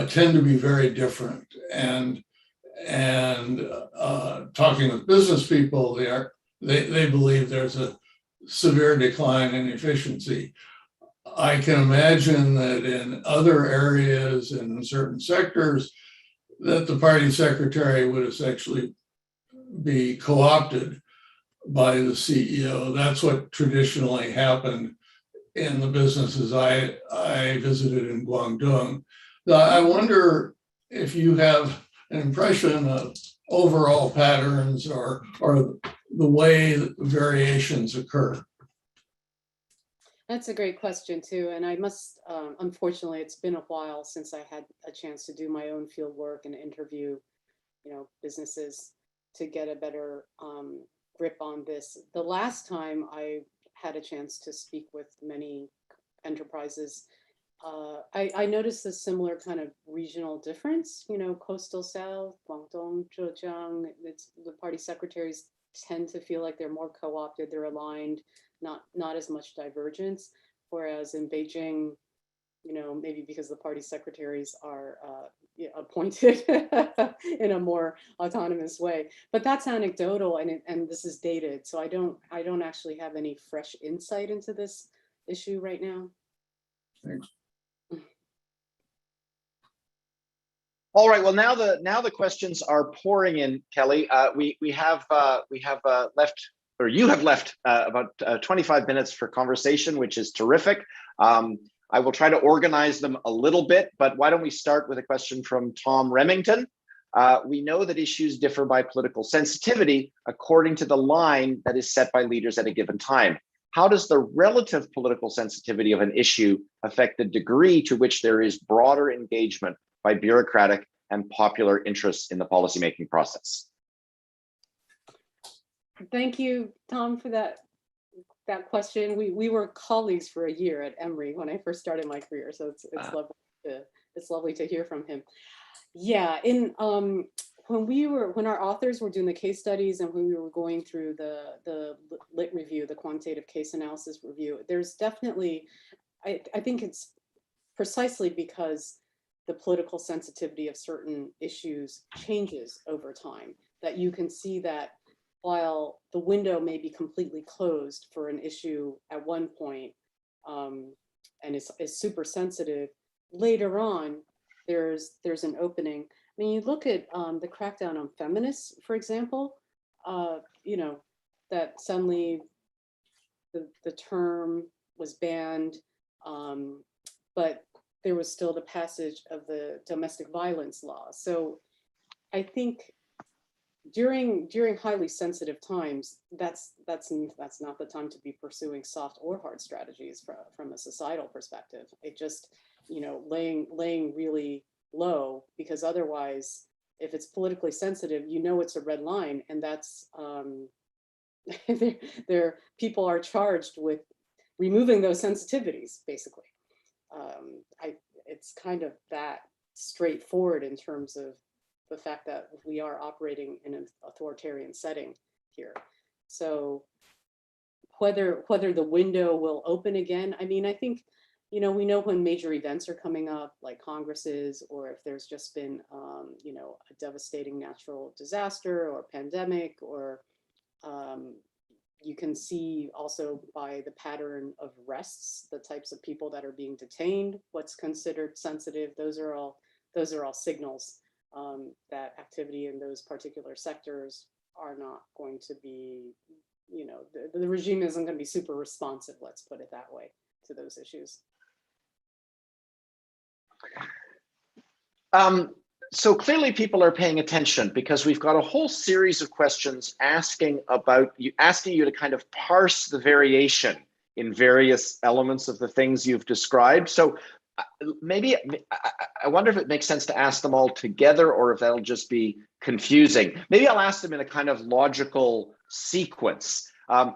tend to be very different. And talking with business people, they believe there's a severe decline in efficiency. I can imagine that in other areas and in certain sectors that the party secretary would essentially be co-opted by the CEO. That's what traditionally happened in the businesses I visited in Guangdong. I wonder if you have an impression of overall patterns or the way that variations occur. That's a great question too. And I must, unfortunately, it's been a while since I had a chance to do my own field work and interview, businesses to get a better grip on this. The last time I had a chance to speak with many enterprises, I noticed a similar kind of regional difference, coastal South, Guangdong, Zhejiang, the party secretaries tend to feel like they're more co-opted, they're aligned, not as much divergence. Whereas in Beijing, maybe because the party secretaries are appointed in a more autonomous way. But that's anecdotal, and this is dated. So I don't actually have any fresh insight into this issue right now. Thanks. All right. Well, now the questions are pouring in, Kellee. We have left, or you have left about 25 minutes for conversation, which is terrific. I will try to organize them a little bit, but why don't we start with a question from Tom Remington? We know that issues differ by political sensitivity according to the line that is set by leaders at a given time. How does the relative political sensitivity of an issue affect the degree to which there is broader engagement by bureaucratic and popular interests in the policymaking process? Thank you, Tom, for that question. We were colleagues for a year at Emory when I first started my career, so it's lovely to hear from him. Yeah, when our authors were doing the case studies and when we were going through the lit review, the quantitative case analysis review, there's definitely, I think it's precisely because the political sensitivity of certain issues changes over time, that you can see that while the window may be completely closed for an issue at one point and is super sensitive, later on, there's an opening. I mean, you look at the crackdown on feminists, for example, that suddenly the term was banned, but there was still the passage of the domestic violence law. So I think during highly sensitive times, that's not the time to be pursuing soft or hard strategies from a societal perspective. It just, laying really low, because otherwise, if it's politically sensitive, it's a red line, and that's people are charged with removing those sensitivities, basically. It's kind of that straightforward in terms of the fact that we are operating in an authoritarian setting here. So whether the window will open again, I mean, I think you know, we know when major events are coming up, like congresses, or if there's just been, you know, a devastating natural disaster or pandemic, or you can see also by the pattern of arrests, the types of people that are being detained, what's considered sensitive. Those are all signals that activity in those particular sectors are not going to be, you know, the regime isn't going to be super responsive, let's put it that way, to those issues. So clearly people are paying attention, because we've got a whole series of questions asking you to kind of parse the variation in various elements of the things you've described. So maybe I wonder if it makes sense to ask them all together, or if that'll just be confusing. Maybe I'll ask them in a kind of logical sequence.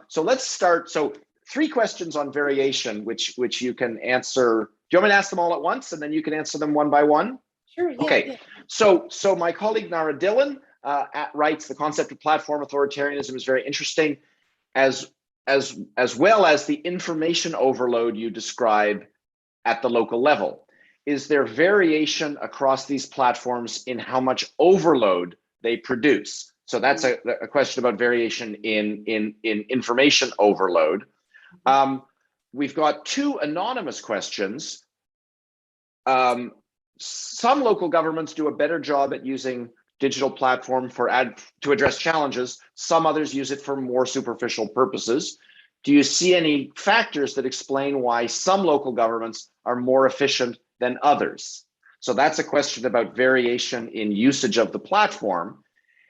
So let's start. So 3 questions on variation, which you can answer. Do you want me to ask them all at once, and then you can answer them one by one? Sure. Yeah, okay. Yeah. So my colleague Nara Dillon writes, the concept of platform authoritarianism is very interesting, as well as the information overload you describe at the local level. Is there variation across these platforms in how much overload they produce? So that's a question about variation in information overload. We've got 2 anonymous questions. Some local governments do a better job at using digital platform to address challenges. Some others use it for more superficial purposes. Do you see any factors that explain why some local governments are more efficient than others? So that's a question about variation in usage of the platform.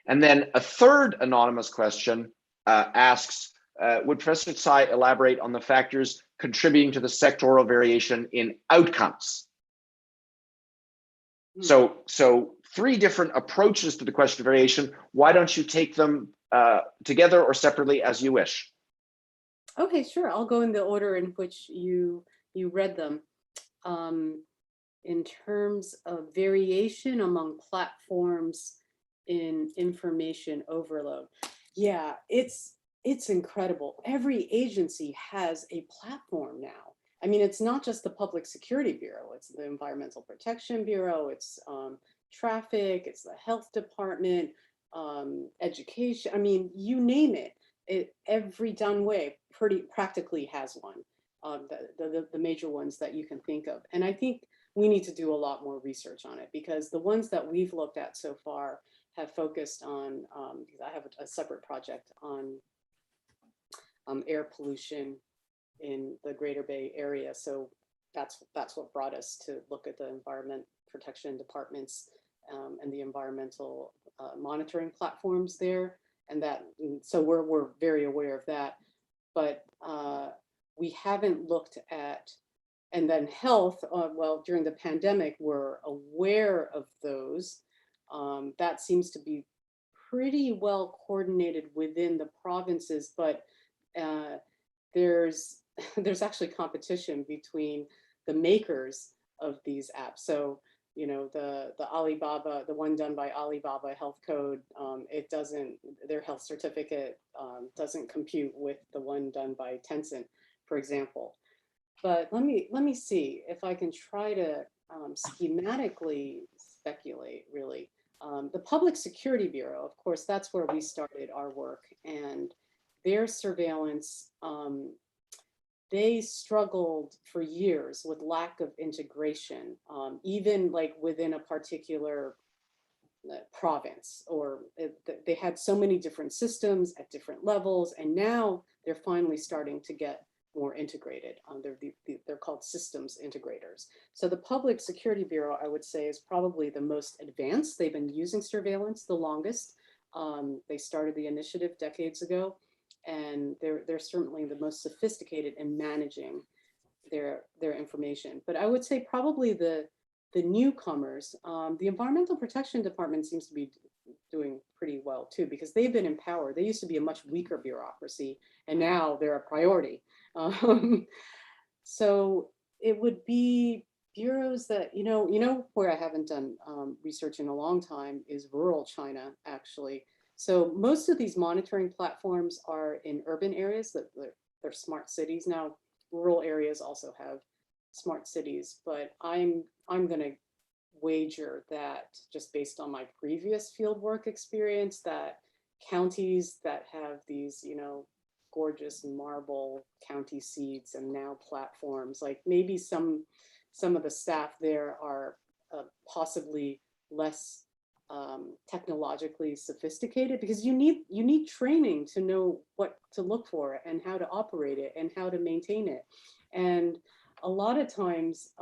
And then a 3rd anonymous question asks, would Professor Tsai elaborate on the factors contributing to the sectoral variation in outcomes? So 3 different approaches to the question of variation. Why don't you take them together or separately as you wish? Okay, sure. I'll go in the order in which you read them. In terms of variation among platforms in information overload, yeah, it's incredible. Every agency has a platform now. I mean, it's not just the Public Security Bureau, it's the Environmental Protection Bureau, it's traffic, it's the health department, education. I mean, you name it, every done way practically has one, the major ones that you can think of. And I think we need to do a lot more research on it, because the ones that we've looked at so far have focused on, because I have a separate project on air pollution in the Greater Bay Area. So that's what brought us to look at the environment protection departments and the environmental monitoring platforms there. And so we're very aware of that, but we haven't looked at, and then health, well, during the pandemic, we're aware of those. That seems to be pretty well coordinated within the provinces, but there's actually competition between the makers of these apps. So, you know, the Alibaba, the one done by Alibaba Health Code, their health certificate doesn't compute with the one done by Tencent, for example. But let me see if I can try to schematically speculate, really. The Public Security Bureau, of course, that's where we started our work, and their surveillance, they struggled for years with lack of integration, even like within a particular province, or they had so many different systems at different levels, and now they're finally starting to get more integrated. They're called systems integrators. So the Public Security Bureau, I would say, is probably the most advanced. They've been using surveillance the longest. They started the initiative decades ago, and they're certainly the most sophisticated in managing their information. But I would say probably the newcomers, the Environmental Protection Department seems to be doing pretty well too, because they've been empowered. They used to be a much weaker bureaucracy, and now they're a priority. So it would be bureaus that, you know, where I haven't done research in a long time is rural China, actually. So most of these monitoring platforms are in urban areas, that they're smart cities. Now, rural areas also have smart cities, but I'm going to wager that, just based on my previous fieldwork experience, that counties that have these, gorgeous marble county seats and now platforms, like maybe some of the staff there are possibly less technologically sophisticated, because you need training to know what to look for and how to operate it and how to maintain it. And a lot of times,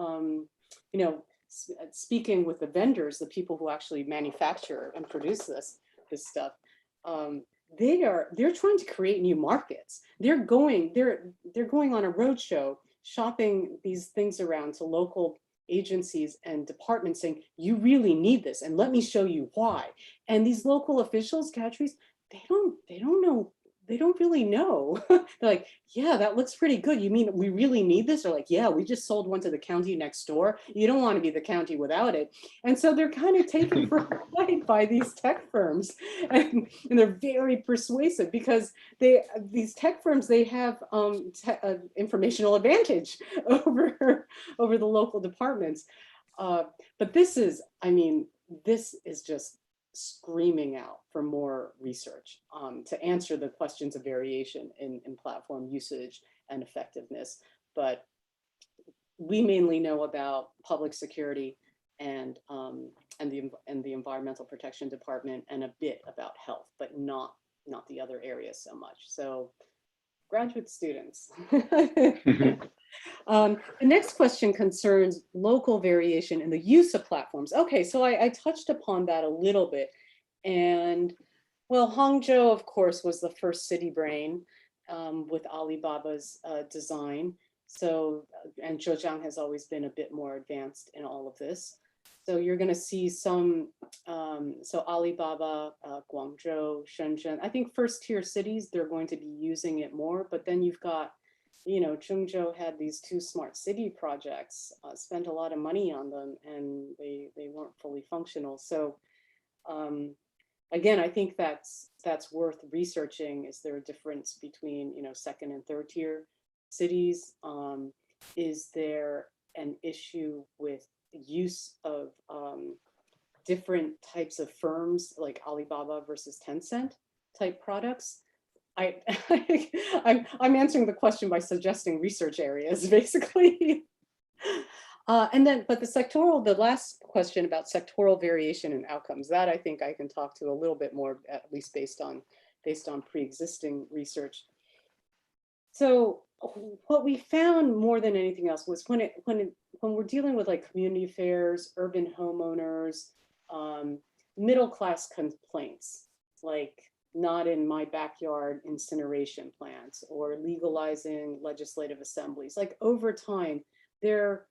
speaking with the vendors, the people who actually manufacture and produce this stuff, they're trying to create new markets. They're going on a roadshow, shopping these things around to local agencies and departments, saying, you really need this, and let me show you why. And these local officials, Catrice, they don't know. They don't really know. They're like, yeah, that looks pretty good. You mean we really need this? Or like, yeah, we just sold one to the county next door. You don't want to be the county without it. And so they're kind of taken for a ride by these tech firms. And they're very persuasive, because these tech firms, they have informational advantage over the local departments. But this is just screaming out for more research to answer the questions of variation in platform usage and effectiveness. But we mainly know about public security and the Environmental Protection Department, and a bit about health, but not the other areas so much. So, graduate students. The next question concerns local variation in the use of platforms. Okay, so I touched upon that a little bit. And well, Hangzhou, of course, was the first city brain with Alibaba's design. So, and Zhejiang has always been a bit more advanced in all of this. So you're going to see some, so Alibaba, Guangzhou, Shenzhen, I think first tier cities, they're going to be using it more. But then you've got, Zhengzhou had these 2 smart city projects, spent a lot of money on them, and they weren't fully functional. So again, I think that's worth researching. Is there a difference between, second and third tier cities? Is there an issue with use of different types of firms, like Alibaba versus Tencent type products? I'm answering the question by suggesting research areas, basically. But the last question about sectoral variation and outcomes, that I think I can talk to a little bit more, at least based on pre-existing research. So what we found more than anything else was when we're dealing with like community affairs, urban homeowners, middle-class complaints, like not in my backyard incineration plants, or legalizing legislative assemblies, like over time, they're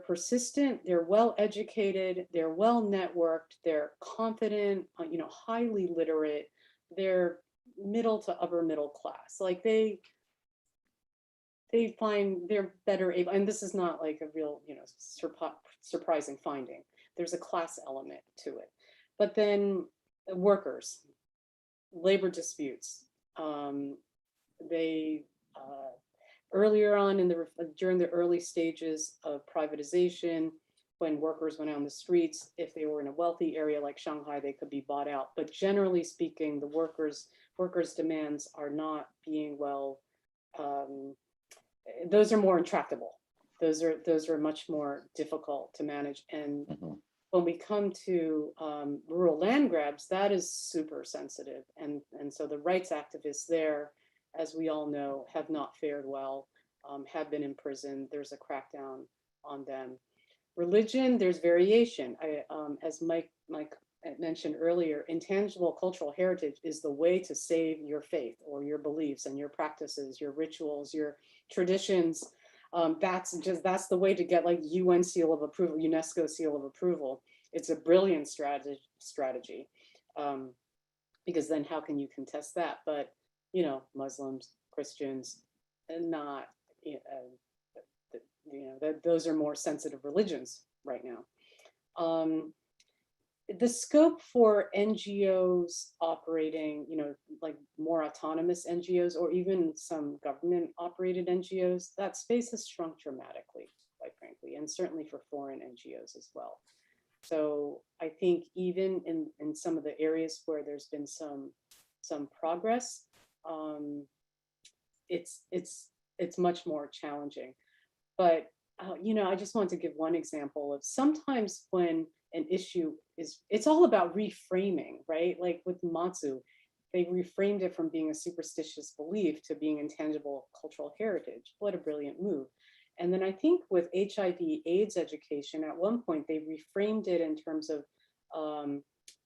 persistent, they're well-educated, they're well-networked, they're confident, highly literate, they're middle to upper middle class. Like they find they're better able, and this is not like a real, surprising finding. There's a class element to it. But then workers, labor disputes, earlier on during the early stages of privatization, when workers went out on the streets, if they were in a wealthy area like Shanghai, they could be bought out. But generally speaking, the workers' demands are not being well. Those are more intractable. Those are much more difficult to manage. And when we come to rural land grabs, that is super sensitive. And so the rights activists there, as we all know, have not fared well, have been imprisoned. There's a crackdown on them. Religion, there's variation. As Mike mentioned earlier, intangible cultural heritage is the way to save your faith or your beliefs and your practices, your rituals, your traditions. That's the way to get like UN seal of approval, UNESCO seal of approval. It's a brilliant strategy, because then how can you contest that? But Muslims, Christians, and not, those are more sensitive religions right now. The scope for NGOs operating, like more autonomous NGOs, or even some government operated NGOs, that space has shrunk dramatically. quite frankly, and certainly for foreign NGOs as well. So I think even in some of the areas where there's been some progress, it's much more challenging. But I just want to give one example of sometimes when an issue it's all about reframing, right? Like with Matsu, they reframed it from being a superstitious belief to being intangible cultural heritage. What a brilliant move. And then I think with HIV/AIDS education, at one point they reframed it in terms of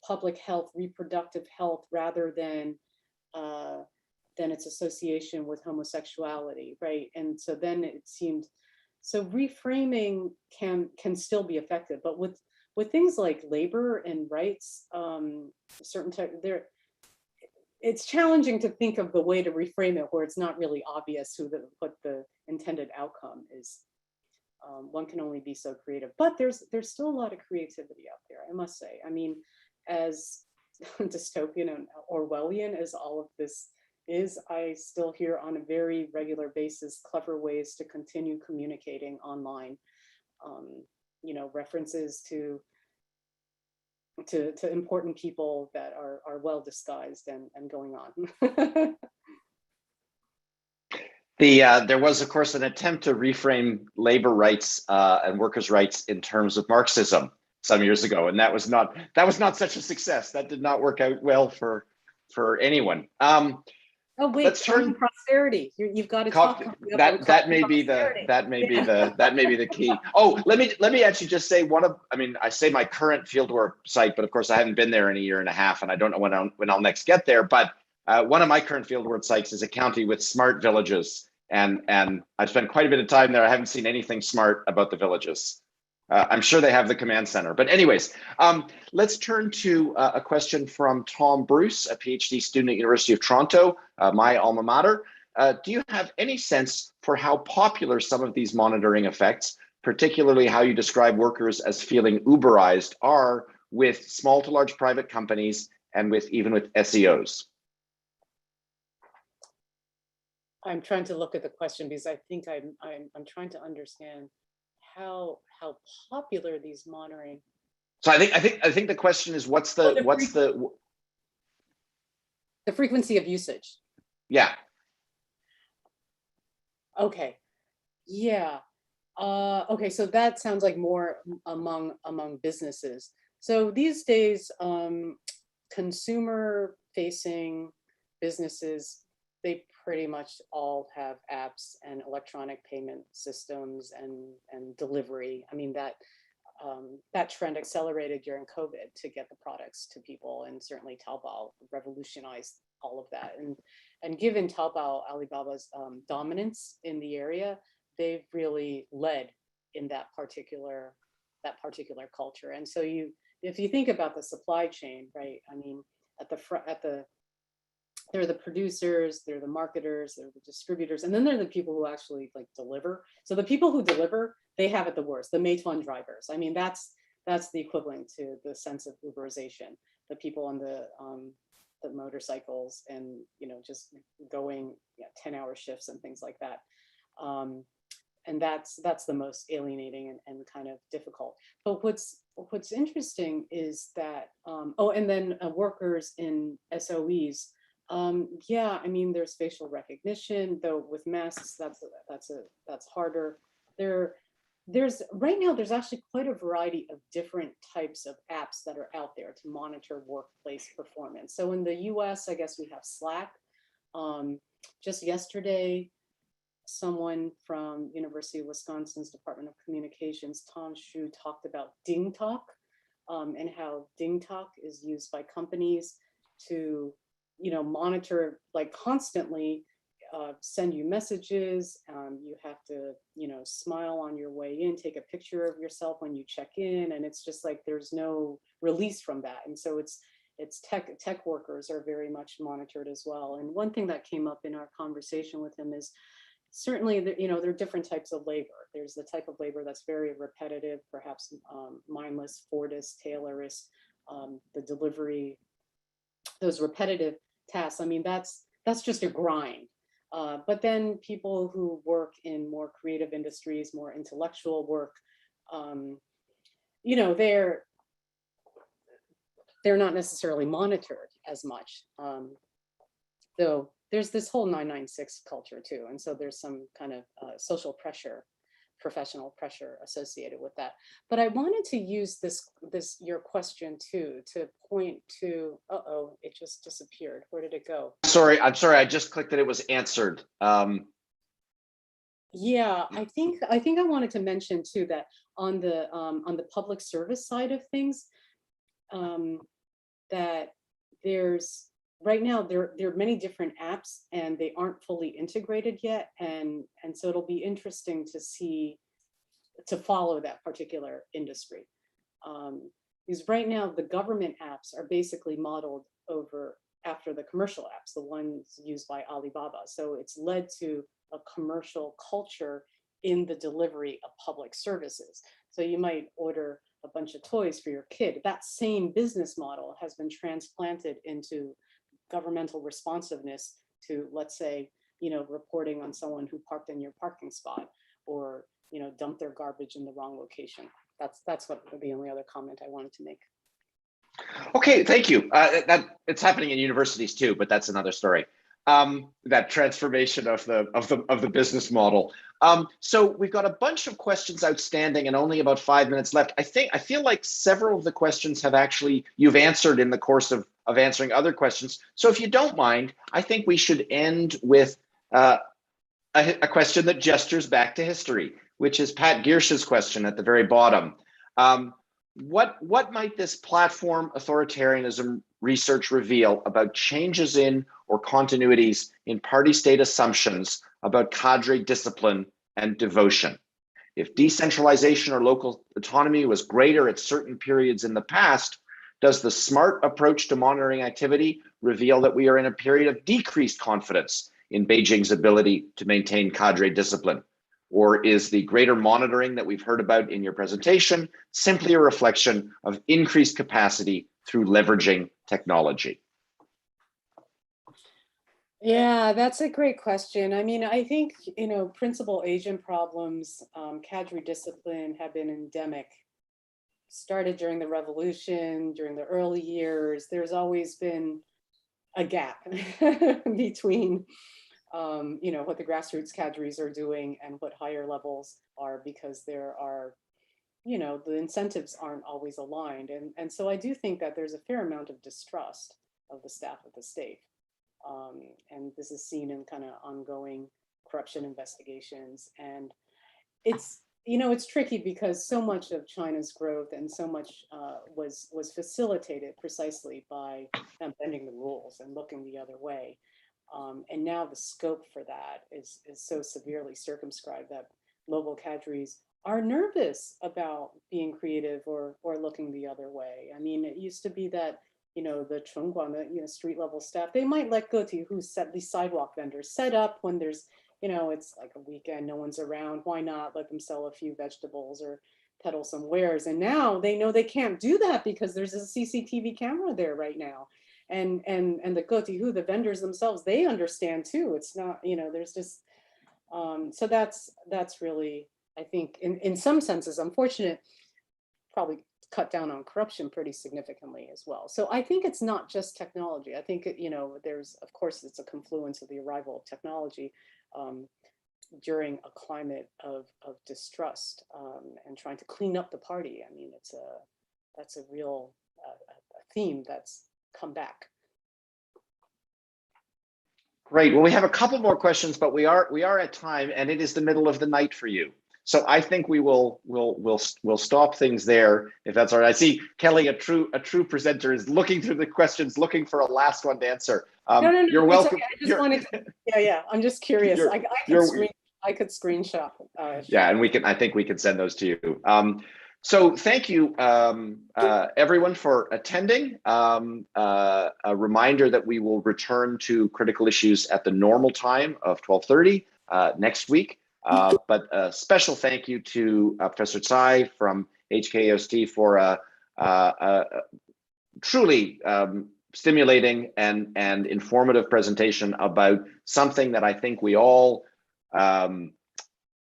public health, reproductive health, rather than its association with homosexuality, right? And so then it seemed, so reframing can still be effective, but with things like labor and rights, it's challenging to think of the way to reframe it where it's not really obvious what the intended outcome is. One can only be so creative, but there's still a lot of creativity out there, I must say. I mean, as dystopian and Orwellian as all of this is, I still hear on a very regular basis clever ways to continue communicating online. References to important people that are well disguised and going on. There was, of course, an attempt to reframe labor rights and workers' rights in terms of Marxism some years ago, and that was not such a success. That did not work out well for anyone. Oh wait, let's turn prosperity. You've got to talk about that may be the key. Oh, let me actually just say I say my current fieldwork site, but of course I haven't been there in a year and a half, and I don't know when I'll next get there. But one of my current fieldwork sites is a county with smart villages, and I've spent quite a bit of time there. I haven't seen anything smart about the villages. I'm sure they have the command center. But anyways, let's turn to a question from Tom Bruce, a PhD student at University of Toronto, my alma mater. Do you have any sense for how popular some of these monitoring effects, particularly how you describe workers as feeling Uberized, are with small to large private companies and even with SEOs? I'm trying to look at the question because I think I'm trying to understand how popular these monitoring. So I think the question is what's the frequency of usage. Yeah. Okay. Yeah. Okay. So that sounds like more among businesses. So these days, consumer facing businesses, they pretty much all have apps and electronic payment systems and delivery. I mean, that trend accelerated during COVID to get the products to people, and certainly Taobao revolutionized all of that. And given Taobao, Alibaba's dominance in the area, they've really led in that particular culture. And so if you think about the supply chain, right? I mean, they're the producers, they're the marketers, they're the distributors, and then they're the people who actually like deliver. So the people who deliver, they have it the worst. The Meituan drivers. I mean, that's the equivalent to the sense of Uberization. The people on the motorcycles and just going 10-hour shifts and things like that. And that's the most alienating and kind of difficult. But what's interesting is that and then workers in SOEs. Yeah, I mean, there's facial recognition, though with masks, that's harder. Right now, there's actually quite a variety of different types of apps that are out there to monitor workplace performance. So in the US, I guess we have Slack. Just yesterday, someone from University of Wisconsin's Department of Communications, Tom Shu, talked about Ding Talk and how Ding Talk is used by companies to monitor like constantly, send you messages. You have to, smile on your way in, take a picture of yourself when you check in. And it's just like, there's no release from that. And so it's tech workers are very much monitored as well. And one thing that came up in our conversation with him is certainly, there are different types of labor. There's the type of labor that's very repetitive, perhaps mindless, Fordist, Taylorist, the delivery, those repetitive tasks. I mean, that's just a grind. But then people who work in more creative industries, more intellectual work, you know, they're not necessarily monitored as much. Though there's this whole 996 culture too. And so there's some kind of social pressure, professional pressure associated with that. But I wanted to use your question too, to point to, uh-oh, it just disappeared. Where did it go? I'm sorry, I just clicked that it was answered. Yeah, I think I wanted to mention too that on the public service side of things, that there's right now there are many different apps and they aren't fully integrated yet, and so it'll be interesting to follow that particular industry, because right now the government apps are basically modeled after the commercial apps, the ones used by Alibaba. So it's led to a commercial culture in the delivery of public services. So you might order a bunch of toys for your kid. That same business model has been transplanted into governmental responsiveness to, let's say, reporting on someone who parked in your parking spot, or dumped their garbage in the wrong location. That's what the only other comment I wanted to make. Okay, thank you. That it's happening in universities too, but that's another story. That transformation of the business model. So we've got a bunch of questions outstanding and only about 5 minutes left. I feel like several of the questions you've answered in the course of answering other questions. So if you don't mind, I think we should end with a question that gestures back to history, which is Pat Giersch's question at the very bottom. What might this platform authoritarianism research reveal about changes in or continuities in party state assumptions about cadre discipline and devotion? If decentralization or local autonomy was greater at certain periods in the past, does the smart approach to monitoring activity reveal that we are in a period of decreased confidence in Beijing's ability to maintain cadre discipline? Or is the greater monitoring that we've heard about in your presentation simply a reflection of increased capacity through leveraging technology? Yeah, that's a great question. I mean, I think, principal agent problems, cadre discipline have been endemic. Started during the revolution, during the early years. There's always been a gap between what the grassroots cadres are doing and what higher levels are, because there are, the incentives aren't always aligned. And so I do think that there's a fair amount of distrust of the staff of the state. And this is seen in kind of ongoing corruption investigations. And it's tricky because so much of China's growth and so much was facilitated precisely by them bending the rules and looking the other way. And now the scope for that is so severely circumscribed that local cadres are nervous about being creative or looking the other way. I mean, it used to be that, the Chongguang, the street level staff, they might let go to who set these sidewalk vendors set up when there's, it's like a weekend, no one's around. Why not let them sell a few vegetables or peddle some wares? And now they know they can't do that because there's a CCTV camera there right now. And the Gotihu, the vendors themselves, they understand too. It's not, there's just, so that's really, I think, in some senses, unfortunate, probably cut down on corruption pretty significantly as well. So I think it's not just technology. I think, there's, of course, it's a confluence of the arrival of technology during a climate of distrust and trying to clean up the party. I mean, that's a real theme that's come back. Great. Well, we have a couple more questions, but we are at time, and it is the middle of the night for you. So I think we'll stop things there, if that's all right. I see Kellee, a true presenter, is looking through the questions, looking for a last one to answer. No, you're welcome. Okay. I just wanted to, yeah. I'm just curious. I could screenshot. Yeah, and I think we can send those to you. So thank you, everyone, for attending. A reminder that we will return to critical issues at the normal time of 12:30 next week. But a special thank you to Professor Tsai from HKUST for a truly stimulating and informative presentation about something that I think we all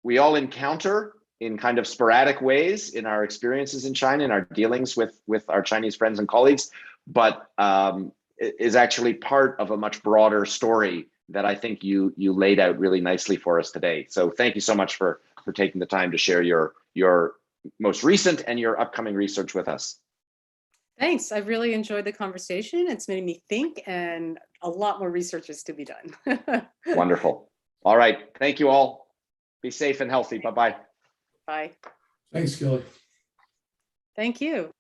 encounter in kind of sporadic ways in our experiences in China, in our dealings with our Chinese friends and colleagues, but is actually part of a much broader story that I think you laid out really nicely for us today. So thank you so much for taking the time to share your most recent and your upcoming research with us. Thanks. I've really enjoyed the conversation. It's made me think, and a lot more research is to be done. Wonderful. All right. Thank you all. Be safe and healthy. Bye-bye. Bye. Thanks, Kellee. Thank you.